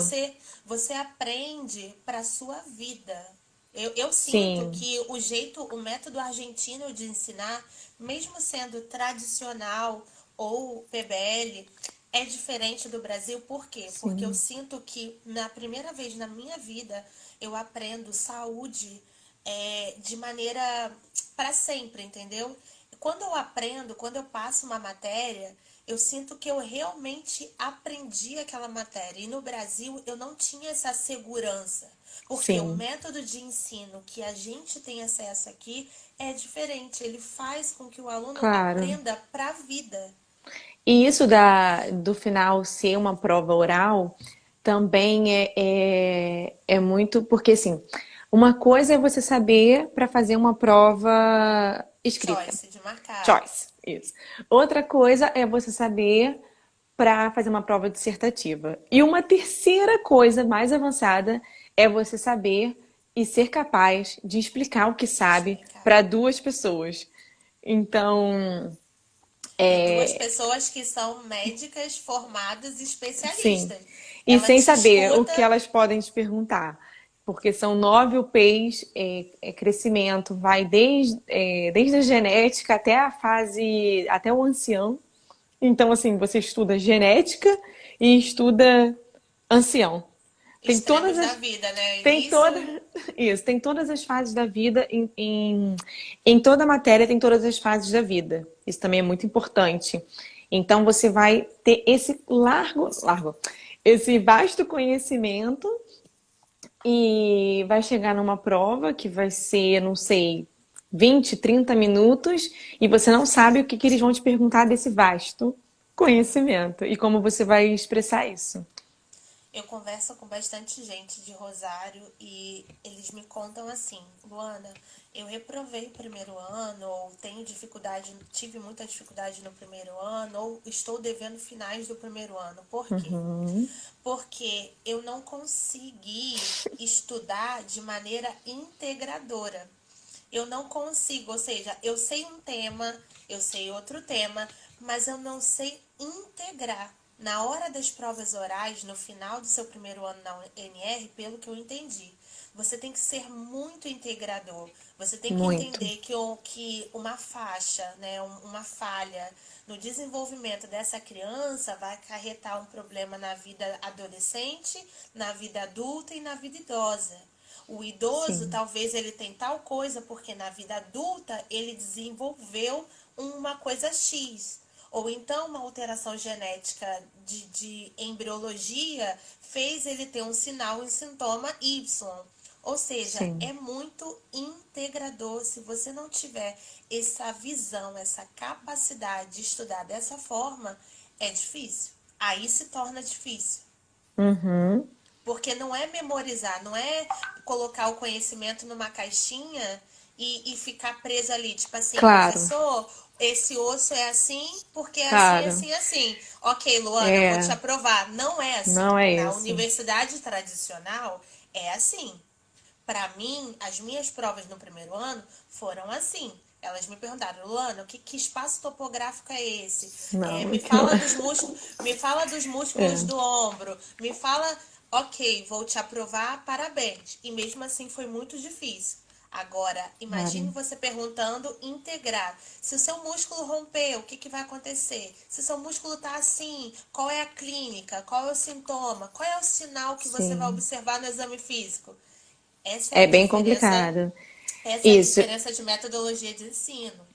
você aprende para sua vida. Eu sinto Sim, que o método argentino de ensinar, mesmo sendo tradicional ou PBL, é diferente do Brasil, por quê? Porque eu Sim, sinto que na primeira vez na minha vida eu aprendo saúde de maneira para sempre, entendeu? Quando eu aprendo, quando eu passo uma matéria, eu sinto que eu realmente aprendi aquela matéria. E no Brasil eu não tinha essa segurança, porque o sim, método de ensino que a gente tem acesso aqui é diferente. Ele faz com que o aluno claro. aprenda para a vida. E isso do final ser uma prova oral também é muito, porque assim, uma coisa é você saber para fazer uma prova escrita, Choice, de marcar. choice, isso. Outra coisa é você saber para fazer uma prova dissertativa. E uma terceira coisa mais avançada é você saber e ser capaz de explicar o que sabe Explicar. para duas pessoas. Então, E duas pessoas que são médicas formadas e sim. especialistas. E Ela sem te saber o escuta. que elas podem te perguntar. Porque são 9 UPs, crescimento, vai desde a genética até a fase, até o ancião. Então, assim, você estuda genética e estuda ancião. Tem todas Extremos da as, vida, né? tem Início. toda, isso, tem todas as fases da vida em toda a matéria tem todas as fases da vida. Isso também é muito importante. Então você vai ter esse esse vasto conhecimento e vai chegar numa prova que vai ser, não sei, 20, 30 minutos e você não sabe o que que eles vão te perguntar desse vasto conhecimento e como você vai expressar isso. Eu converso com bastante gente de Rosário e eles me contam assim, Luana, eu reprovei o primeiro ano, ou tenho dificuldade, tive muita dificuldade no primeiro ano, ou estou devendo finais do primeiro ano. Por quê? Uhum. Porque eu não consegui estudar de maneira integradora. Eu não consigo, ou seja, eu sei um tema, eu sei outro tema, mas eu não sei integrar. Na hora das provas orais, no final do seu primeiro ano na UNR, pelo que eu entendi, você tem que ser muito integrador. Você tem que Muito. entender que uma faixa, né, uma falha no desenvolvimento dessa criança vai acarretar um problema na vida adolescente, na vida adulta e na vida idosa. O idoso, Sim. talvez ele tenha tal coisa porque na vida adulta ele desenvolveu uma coisa X. Ou então uma alteração genética de embriologia fez ele ter um sinal e sintoma Y. Ou seja, Sim. é muito integrador. Se você não tiver essa visão, essa capacidade de estudar dessa forma, é difícil. Aí se torna difícil. Uhum. Porque não é memorizar, não é colocar o conhecimento numa caixinha e ficar preso ali. Tipo assim, Claro, professor, esse osso é assim porque é assim, claro. assim, assim. Ok, Luana, vou te É, aprovar. Não é assim. não é Na isso. universidade tradicional, é assim. Para mim, as minhas provas no primeiro ano foram assim. Elas me perguntaram, Luana, que espaço topográfico é esse? Não, Me aqui não fala é. dos músculos, me fala dos músculos É, do ombro, me fala, ok, vou te aprovar, parabéns. E mesmo assim foi muito difícil. Agora, imagine claro. você perguntando integrar. Se o seu músculo romper, o que vai acontecer? Se o seu músculo está assim, qual é a clínica? Qual é o sintoma? Qual é o sinal que você vai Sim. observar no exame físico? Essa é a É bem diferença, complicado. essa é a Isso. diferença de metodologia de ensino.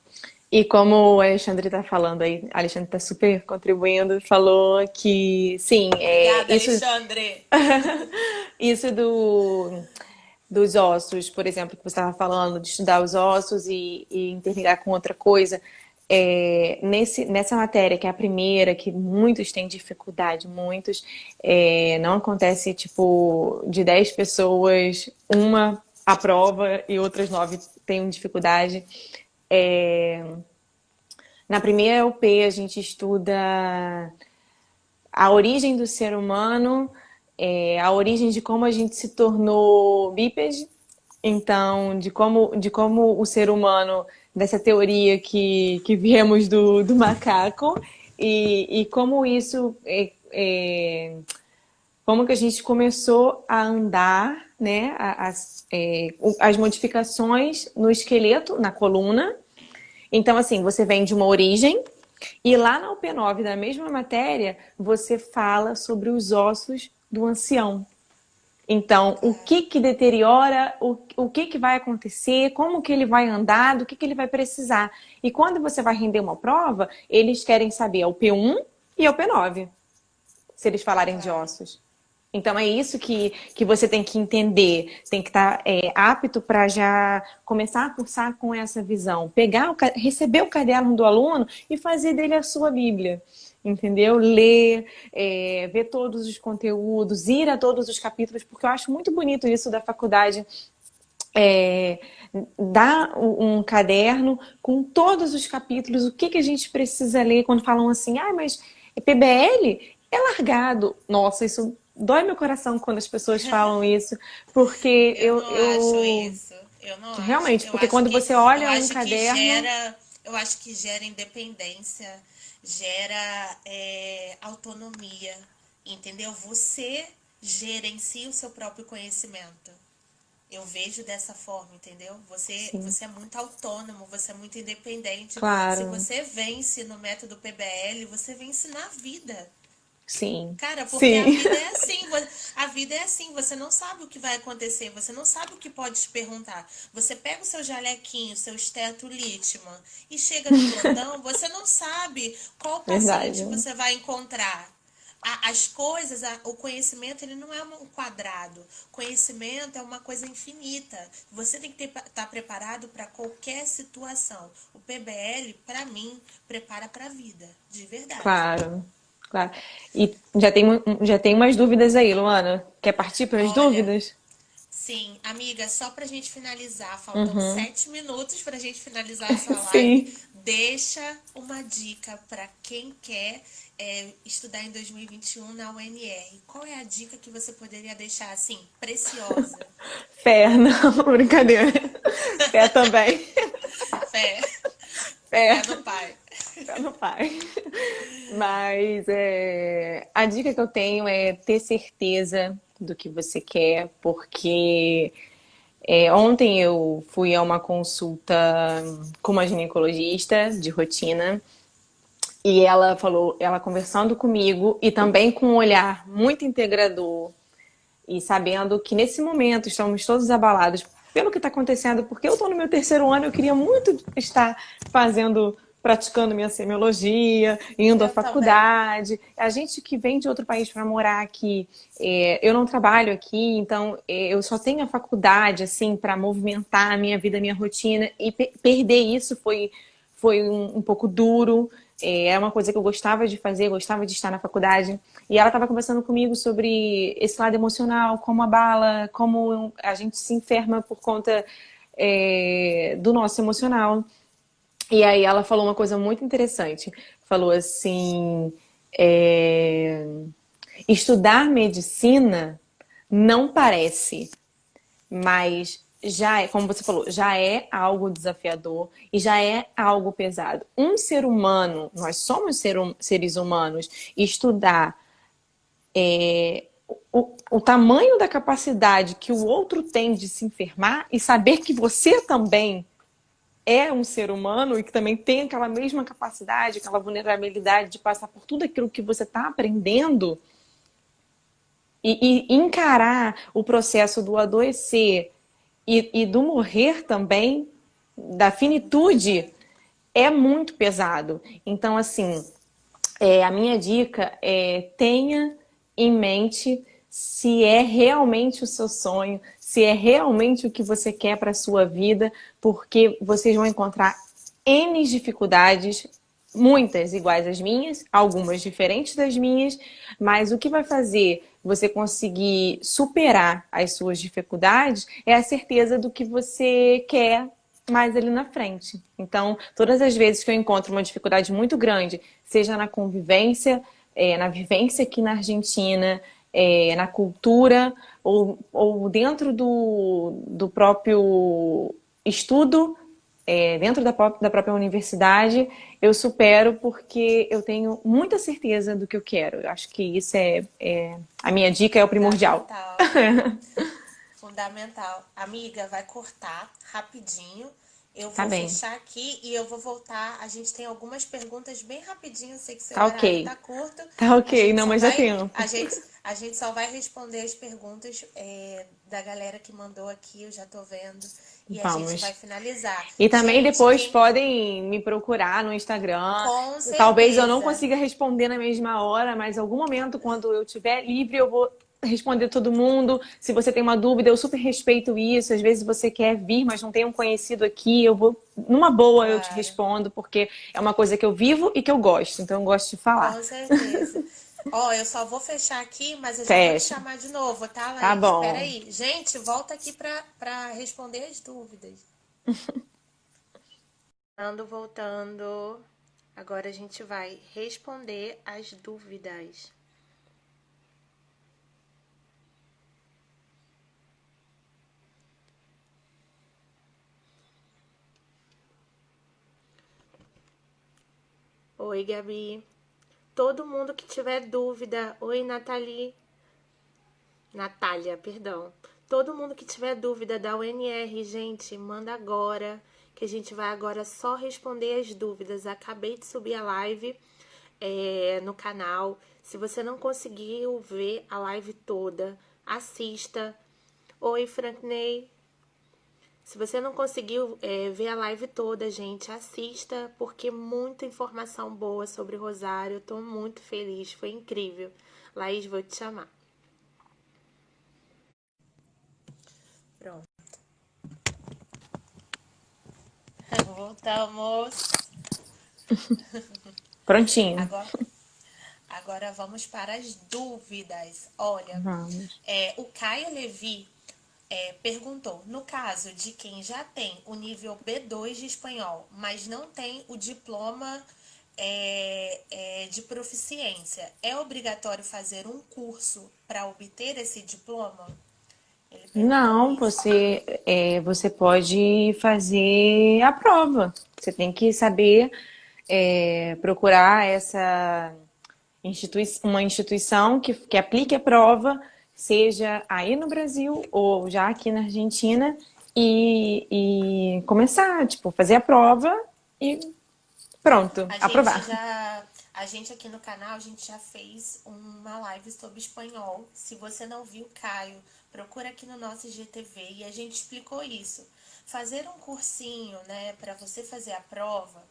E como o Alexandre está falando aí, o Alexandre está super contribuindo, falou que sim, Obrigada, Alexandre. isso dos ossos, por exemplo, que você estava falando, de estudar os ossos e interligar com outra coisa. Nessa matéria, que é a primeira, que muitos têm dificuldade, muitos, não acontece tipo de 10 pessoas, uma aprova e outras 9 têm dificuldade. É, Na primeira UP a gente estuda a origem do ser humano, a origem de como a gente se tornou bípede, então de como o ser humano, dessa teoria que viemos do macaco, e como isso como que a gente começou a andar, né, as modificações no esqueleto, na coluna. Então, assim, você vem de uma origem, E lá na UP9, na mesma matéria, você fala sobre os ossos do ancião. Então, o Claro. que que deteriora, o que que vai acontecer, como que ele vai andar, do que ele vai precisar. E quando você vai render uma prova, eles querem saber o P1 e o P9, se eles falarem de Claro. ossos. Então é isso que você tem que entender, tem que estar apto para já começar a cursar com essa visão. Receber o caderno do aluno e fazer dele a sua Bíblia. Entendeu? Ler, ver todos os conteúdos, ir a todos os capítulos, porque eu acho muito bonito isso da faculdade. É, dar um caderno com todos os capítulos, o que que a gente precisa ler quando falam assim, ah, mas PBL é largado. Nossa, isso dói meu coração quando as pessoas falam isso, porque Eu eu, não acho eu isso. Eu não acho. realmente, porque quando você Eu olha um acho que caderno, eu acho que gera independência, gera autonomia, entendeu? Você gerencia o seu próprio conhecimento. Eu vejo dessa forma, entendeu? sim, Você é muito autônomo, você é muito independente. Se claro, você vence no método PBL, você vence na vida. sim, Cara, porque a sim, vida é assim, a vida é assim, você não sabe o que vai acontecer, você não sabe o que pode te perguntar. Você pega o seu jalequinho, seu esteto Litman e chega no plantão, você não sabe qual paciente verdade. você vai encontrar. As coisas, o conhecimento, ele não é um quadrado. Conhecimento é uma coisa infinita. Você tem que estar preparado para qualquer situação. O PBL, para mim, prepara para a vida, de verdade. Claro, claro. E já tem umas dúvidas aí, Luana. Quer partir para as Olha, dúvidas? sim, amiga, só pra gente finalizar, faltam Uhum. 7 minutos pra gente finalizar essa live. Sim. Deixa uma dica pra quem quer estudar em 2021 na UNR. Qual é a dica que você poderia deixar assim, preciosa? Fé, não, brincadeira. Fé também. Fé, Fé, fé no pai. fé no pai. Mas a dica que eu tenho é ter certeza do que você quer, porque ontem eu fui a uma consulta com uma ginecologista de rotina e ela falou, ela conversando comigo e também com um olhar muito integrador e sabendo que nesse momento estamos todos abalados pelo que está acontecendo, porque eu estou no meu terceiro ano, eu queria muito estar praticando minha semiologia, indo à Eu também. faculdade. A gente que vem de outro país para morar aqui, eu não trabalho aqui, então eu só tenho a faculdade assim para movimentar a minha vida, a minha rotina e perder isso foi um pouco duro. É uma coisa que eu gostava de fazer, gostava de estar na faculdade. E ela estava conversando comigo sobre esse lado emocional, como abala, como a gente se enferma por conta do nosso emocional. E aí ela falou uma coisa muito interessante. Falou assim: é, estudar medicina não parece, mas já é, como você falou, já é algo desafiador e já é algo pesado. Um ser humano, nós somos seres humanos, estudar o tamanho da capacidade que o outro tem de se enfermar e saber que você também é um ser humano e que também tem aquela mesma capacidade, aquela vulnerabilidade de passar por tudo aquilo que você está aprendendo e encarar o processo do adoecer e do morrer também, da É muito finitude, pesado. é muito pesado. Então, assim, a minha dica é tenha em mente se é realmente o seu sonho, se é realmente o que você quer para a sua vida, porque vocês vão encontrar N dificuldades, muitas iguais às minhas, algumas diferentes das minhas, mas o que vai fazer você conseguir superar as suas dificuldades é a certeza do que você quer mais ali na frente. Então, todas as vezes que eu encontro uma dificuldade muito grande, seja na convivência, na vivência aqui na Argentina, na cultura, ou dentro do próprio estudo, dentro da própria universidade, eu supero porque eu tenho muita certeza do que eu quero. Eu acho que isso a minha dica é o primordial. Fundamental. Fundamental. Amiga, vai cortar rapidinho. Eu Tá vou bem. fechar aqui e eu vou voltar. A gente tem algumas perguntas bem rapidinho. Eu sei que seu Tá horário ok. tá curto. Tá A ok, gente não, só mas dá vai, tempo. a gente só vai responder as perguntas da galera que mandou aqui. Eu já tô vendo. E a gente vai Vamos. finalizar. E também Gente, depois quem podem me procurar no Instagram. com Talvez eu não certeza. consiga responder na mesma hora, mas em algum momento, quando eu estiver livre, eu vou responder todo mundo. Se você tem uma dúvida, eu super respeito isso. Às vezes você quer vir, mas não tem um conhecido aqui, eu vou, numa boa, eu te Claro, respondo, porque é uma coisa que eu vivo e que eu gosto, então eu gosto de falar. com certeza. Ó, eu só vou fechar aqui, mas eu já vou te Fecha. chamar de novo, tá, Tá Laís? Espera bom. aí. Gente, volta aqui pra responder as dúvidas. Voltando. Agora a gente vai responder as dúvidas. Oi, Gabi. Todo mundo que tiver dúvida. Oi, Nathalie. Natália, perdão. Todo mundo que tiver dúvida da UNR, gente, manda agora, que a gente vai agora só responder as dúvidas. Acabei de subir a live no canal. Se você não conseguiu ver a live toda, assista. Oi, Frankney. Se você não conseguiu ver a live toda, gente, assista, porque muita informação boa sobre Rosário. Eu tô muito feliz, foi incrível. Laís, vou te chamar. Pronto. Voltamos. Prontinho. Agora, agora vamos para as dúvidas. Olha, Vamos. o Caio Levi perguntou: no caso de quem já tem o nível B2 de espanhol, mas não tem o diploma de proficiência, é obrigatório fazer um curso para obter esse diploma? Ele perguntou Não, isso. você pode fazer a prova. Você tem que saber procurar uma instituição que aplique a prova, seja aí no Brasil ou já aqui na Argentina, e começar, tipo, fazer a prova e pronto, A gente aprovar. já, a gente aqui no canal, a gente já fez uma live sobre espanhol. Se você não viu, Caio, procura aqui no nosso IGTV e a gente explicou isso. Fazer um cursinho, né, para você fazer a prova,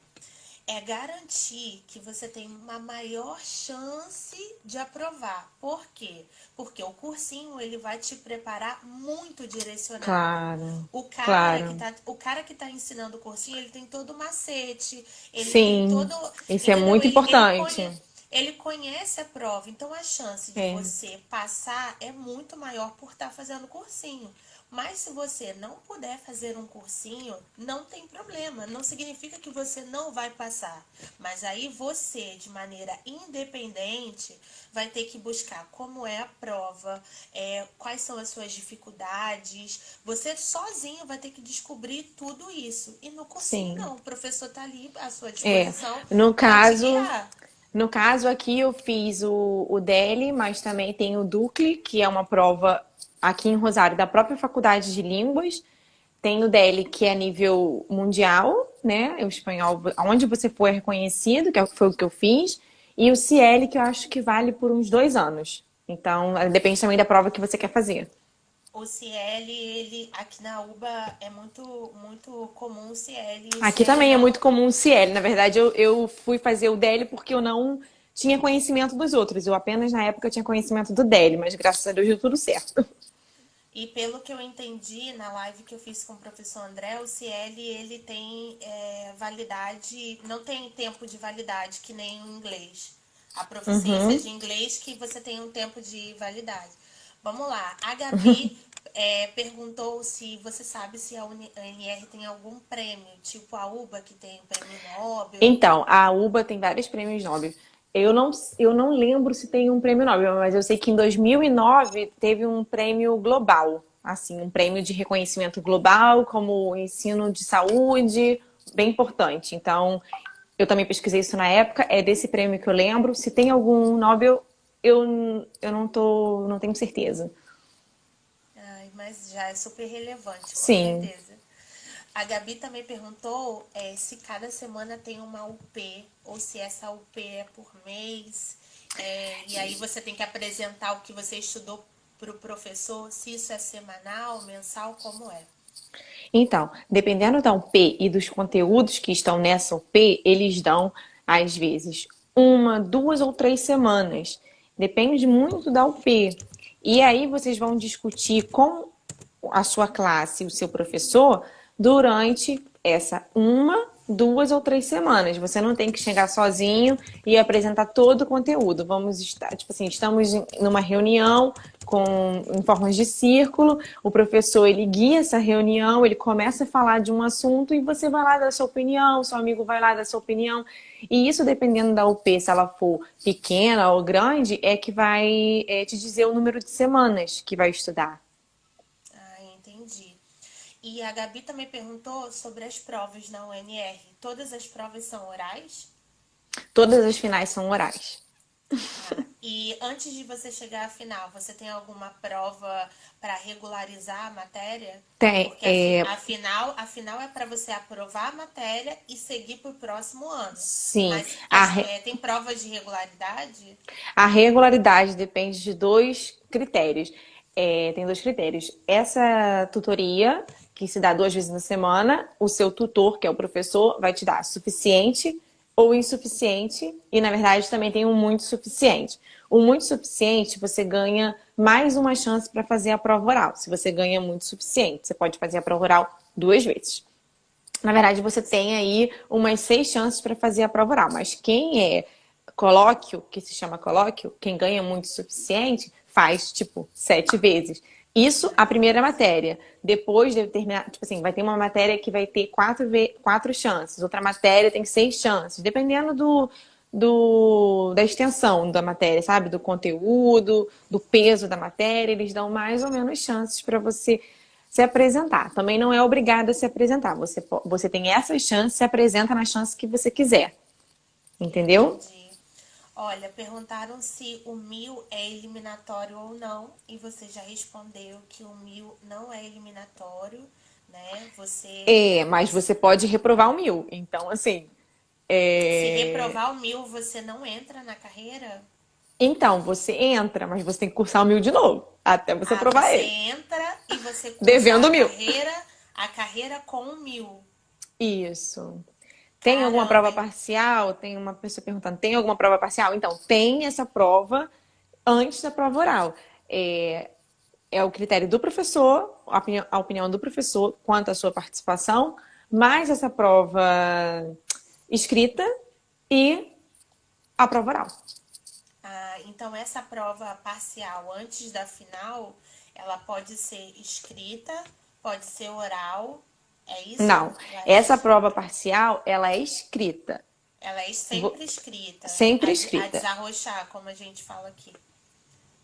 é garantir que você tem uma maior chance de aprovar. Por quê? Porque o cursinho ele vai te preparar muito direcionado. Claro, O cara que claro. tá, o cara que tá ensinando o cursinho, ele tem todo o macete, ele tem Sim, todo, isso é entendeu? muito importante. Ele conhece a prova, então a chance de É, você passar é muito maior por estar fazendo cursinho. Mas se você não puder fazer um cursinho, não tem problema. Não significa que você não vai passar. Mas aí você, de maneira independente, vai ter que buscar como é a prova, quais são as suas dificuldades. Você sozinho vai ter que descobrir tudo isso. E no cursinho sim. não. O professor está ali à sua É, disposição no para te caso, guiar. no caso aqui eu fiz o DELE, mas também tem o DUCLE, que é uma prova aqui em Rosário da própria Faculdade de Línguas. Tem o DELE, que é a nível mundial, né? O espanhol, onde você for é reconhecido, foi o que eu fiz. E o CL, que eu acho que vale por uns 2 anos. Então, depende também da prova que você quer fazer. O CL, ele aqui na UBA é muito comum o CL. E o Aqui CL também é muito não. comum o CL. Na verdade, eu fui fazer o DELE porque eu não tinha conhecimento dos outros. Eu apenas, na época, tinha conhecimento do DELE, mas graças a Deus deu tudo certo. E pelo que eu entendi na live que eu fiz com o professor André, o CL ele tem validade, não tem tempo de validade que nem o inglês. A proficiência Uhum. de inglês que você tem um tempo de validade. Vamos lá, a Gabi perguntou se você sabe se a UNR tem algum prêmio, tipo a UBA que tem o prêmio Nobel. Então, a UBA tem vários prêmios Nobel. Eu não lembro se tem um prêmio Nobel, mas eu sei que em 2009 teve um prêmio global, assim, um prêmio de reconhecimento global, como ensino de saúde, bem importante. Então, eu também pesquisei isso na época, é desse prêmio que eu lembro. Se tem algum Nobel, eu não tenho certeza. Ai, mas já é super relevante, com Sim, certeza. A Gabi também perguntou se cada semana tem uma UP ou se essa UP é por mês. E aí você tem que apresentar o que você estudou para o professor, se isso é semanal, mensal, como é. Então, dependendo da UP e dos conteúdos que estão nessa UP, eles dão, às vezes, uma, 2 ou 3 semanas. Depende muito da UP. E aí vocês vão discutir com a sua classe, o seu professor, durante essa 1, 2 ou 3 semanas. Você não tem que chegar sozinho e apresentar todo o conteúdo. Vamos estar, tipo assim, estamos numa reunião em formas de círculo, o professor ele guia essa reunião, ele começa a falar de um assunto e você vai lá dar sua opinião, seu amigo vai lá dar sua opinião. E isso, dependendo da UP, se ela for pequena ou grande, é que vai te dizer o número de semanas que vai estudar. Ah, entendi. E a Gabi também perguntou sobre as provas na UNR. Todas as provas são orais? Todas as finais são orais. E antes de você chegar à final, você tem alguma prova para regularizar a matéria? Tem, Porque a final é para você aprovar a matéria e seguir para o próximo ano. sim, Mas a, re- tem provas de regularidade? a regularidade depende de dois critérios. Tem dois critérios. Essa tutoria, que se dá 2 vezes na semana, o seu tutor, que é o professor, vai te dar suficiente ou insuficiente, e na verdade também tem um muito suficiente. O muito suficiente, você ganha mais uma chance para fazer a prova oral. Se você ganha muito suficiente, você pode fazer a prova oral 2 vezes. Na verdade, você tem aí umas 6 chances para fazer a prova oral, mas quem é colóquio, que se chama colóquio, quem ganha muito o suficiente, faz tipo 7 vezes. Isso a primeira matéria. Depois de terminar, tipo assim, vai ter uma matéria que vai ter 4 chances, outra matéria tem 6 chances, dependendo da extensão da matéria, sabe? Do conteúdo, do peso da matéria, eles dão mais ou menos chances para você se apresentar. Também não é obrigado a se apresentar. Você tem essas chances, se apresenta na chance que você quiser. Entendeu? Entendi. Olha, perguntaram se o 1000 é eliminatório ou não, e você já respondeu que o 1000 não é eliminatório, né? Mas você pode reprovar o 1000. Então, assim. Se é, reprovar o 1000, você não entra na carreira? Então, você entra, mas você tem que cursar o 1000 de novo. Até você Ah, aprovar você ele. entra e você cursa Devendo 1000. a carreira com o 1000. Isso. Tem alguma Caramba, prova parcial? Tem uma pessoa perguntando, tem alguma prova parcial? Então, tem essa prova antes da prova oral. É o critério do professor, a opinião do professor quanto à sua participação, mais essa prova escrita e a prova oral. ah, então essa prova parcial antes da final, ela pode ser escrita, pode ser oral, é isso? Não, essa prova parcial, ela é escrita. Ela é sempre escrita, Sempre a escrita. desarrochar, como a gente fala aqui.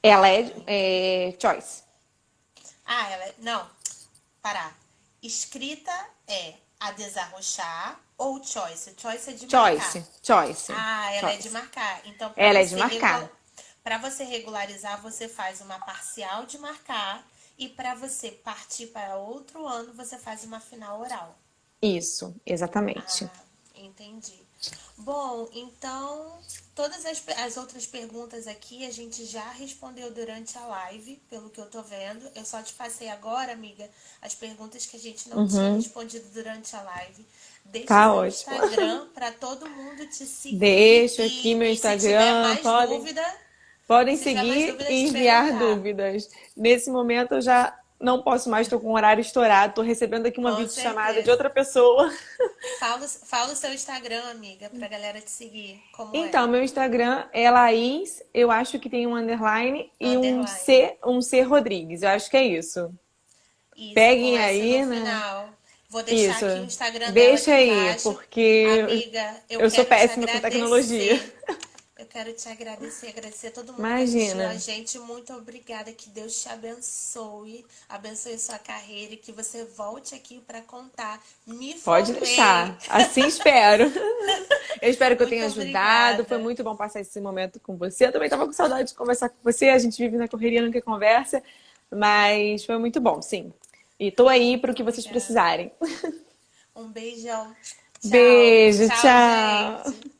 Ela Entendi. é choice. Ah, não, parar. Escrita é a desarrochar ou choice? Choice é de marcar. Choice, choice, Ah, ela é de choice. marcar. Então, Ela é de marcar. para você regularizar, você faz uma parcial de marcar e para você partir para outro ano, você faz uma final oral. Isso, exatamente. Ah, entendi. Bom, então todas as outras perguntas aqui a gente já respondeu durante a live, pelo que eu tô vendo. Eu só te passei agora, amiga, as perguntas que a gente não tinha respondido durante a live. Deixa o Tá seu ótimo. Instagram para todo mundo te seguir Deixo aqui meu e se tiver Instagram. mais Podem, dúvida, e podem se tiver mais seguir dúvida, e te enviar perguntar. dúvidas. Nesse momento eu já não posso mais, estou com o horário estourado. Estou recebendo aqui uma Com videochamada de certeza. outra pessoa. Fala o seu Instagram, amiga, pra galera te seguir. Como é? Então, meu Instagram é Laís, eu acho que tem um underline e um Underline. C Rodrigues. Eu acho que é isso. Isso, com Peguem S no aí, né? final. Vou deixar Isso. aqui o Instagram dela Deixa aqui aí, embaixo. porque Amiga, eu eu sou quero te péssima com tecnologia. agradecer. Eu quero te agradecer a todo mundo que assistiu a Imagina. gente. Muito obrigada. Que Deus te abençoe sua carreira e que você volte aqui para contar. Me Pode formei. deixar. Assim espero. Eu espero que eu Muito tenha ajudado. Foi obrigada. muito bom passar esse momento com você. Eu também estava com saudade de conversar com você. A gente vive na correria, nunca conversa. Mas foi muito bom, sim. E tô aí para o que vocês Obrigada. precisarem. Um beijão. Tchau. Beijo, Tchau, tchau. gente.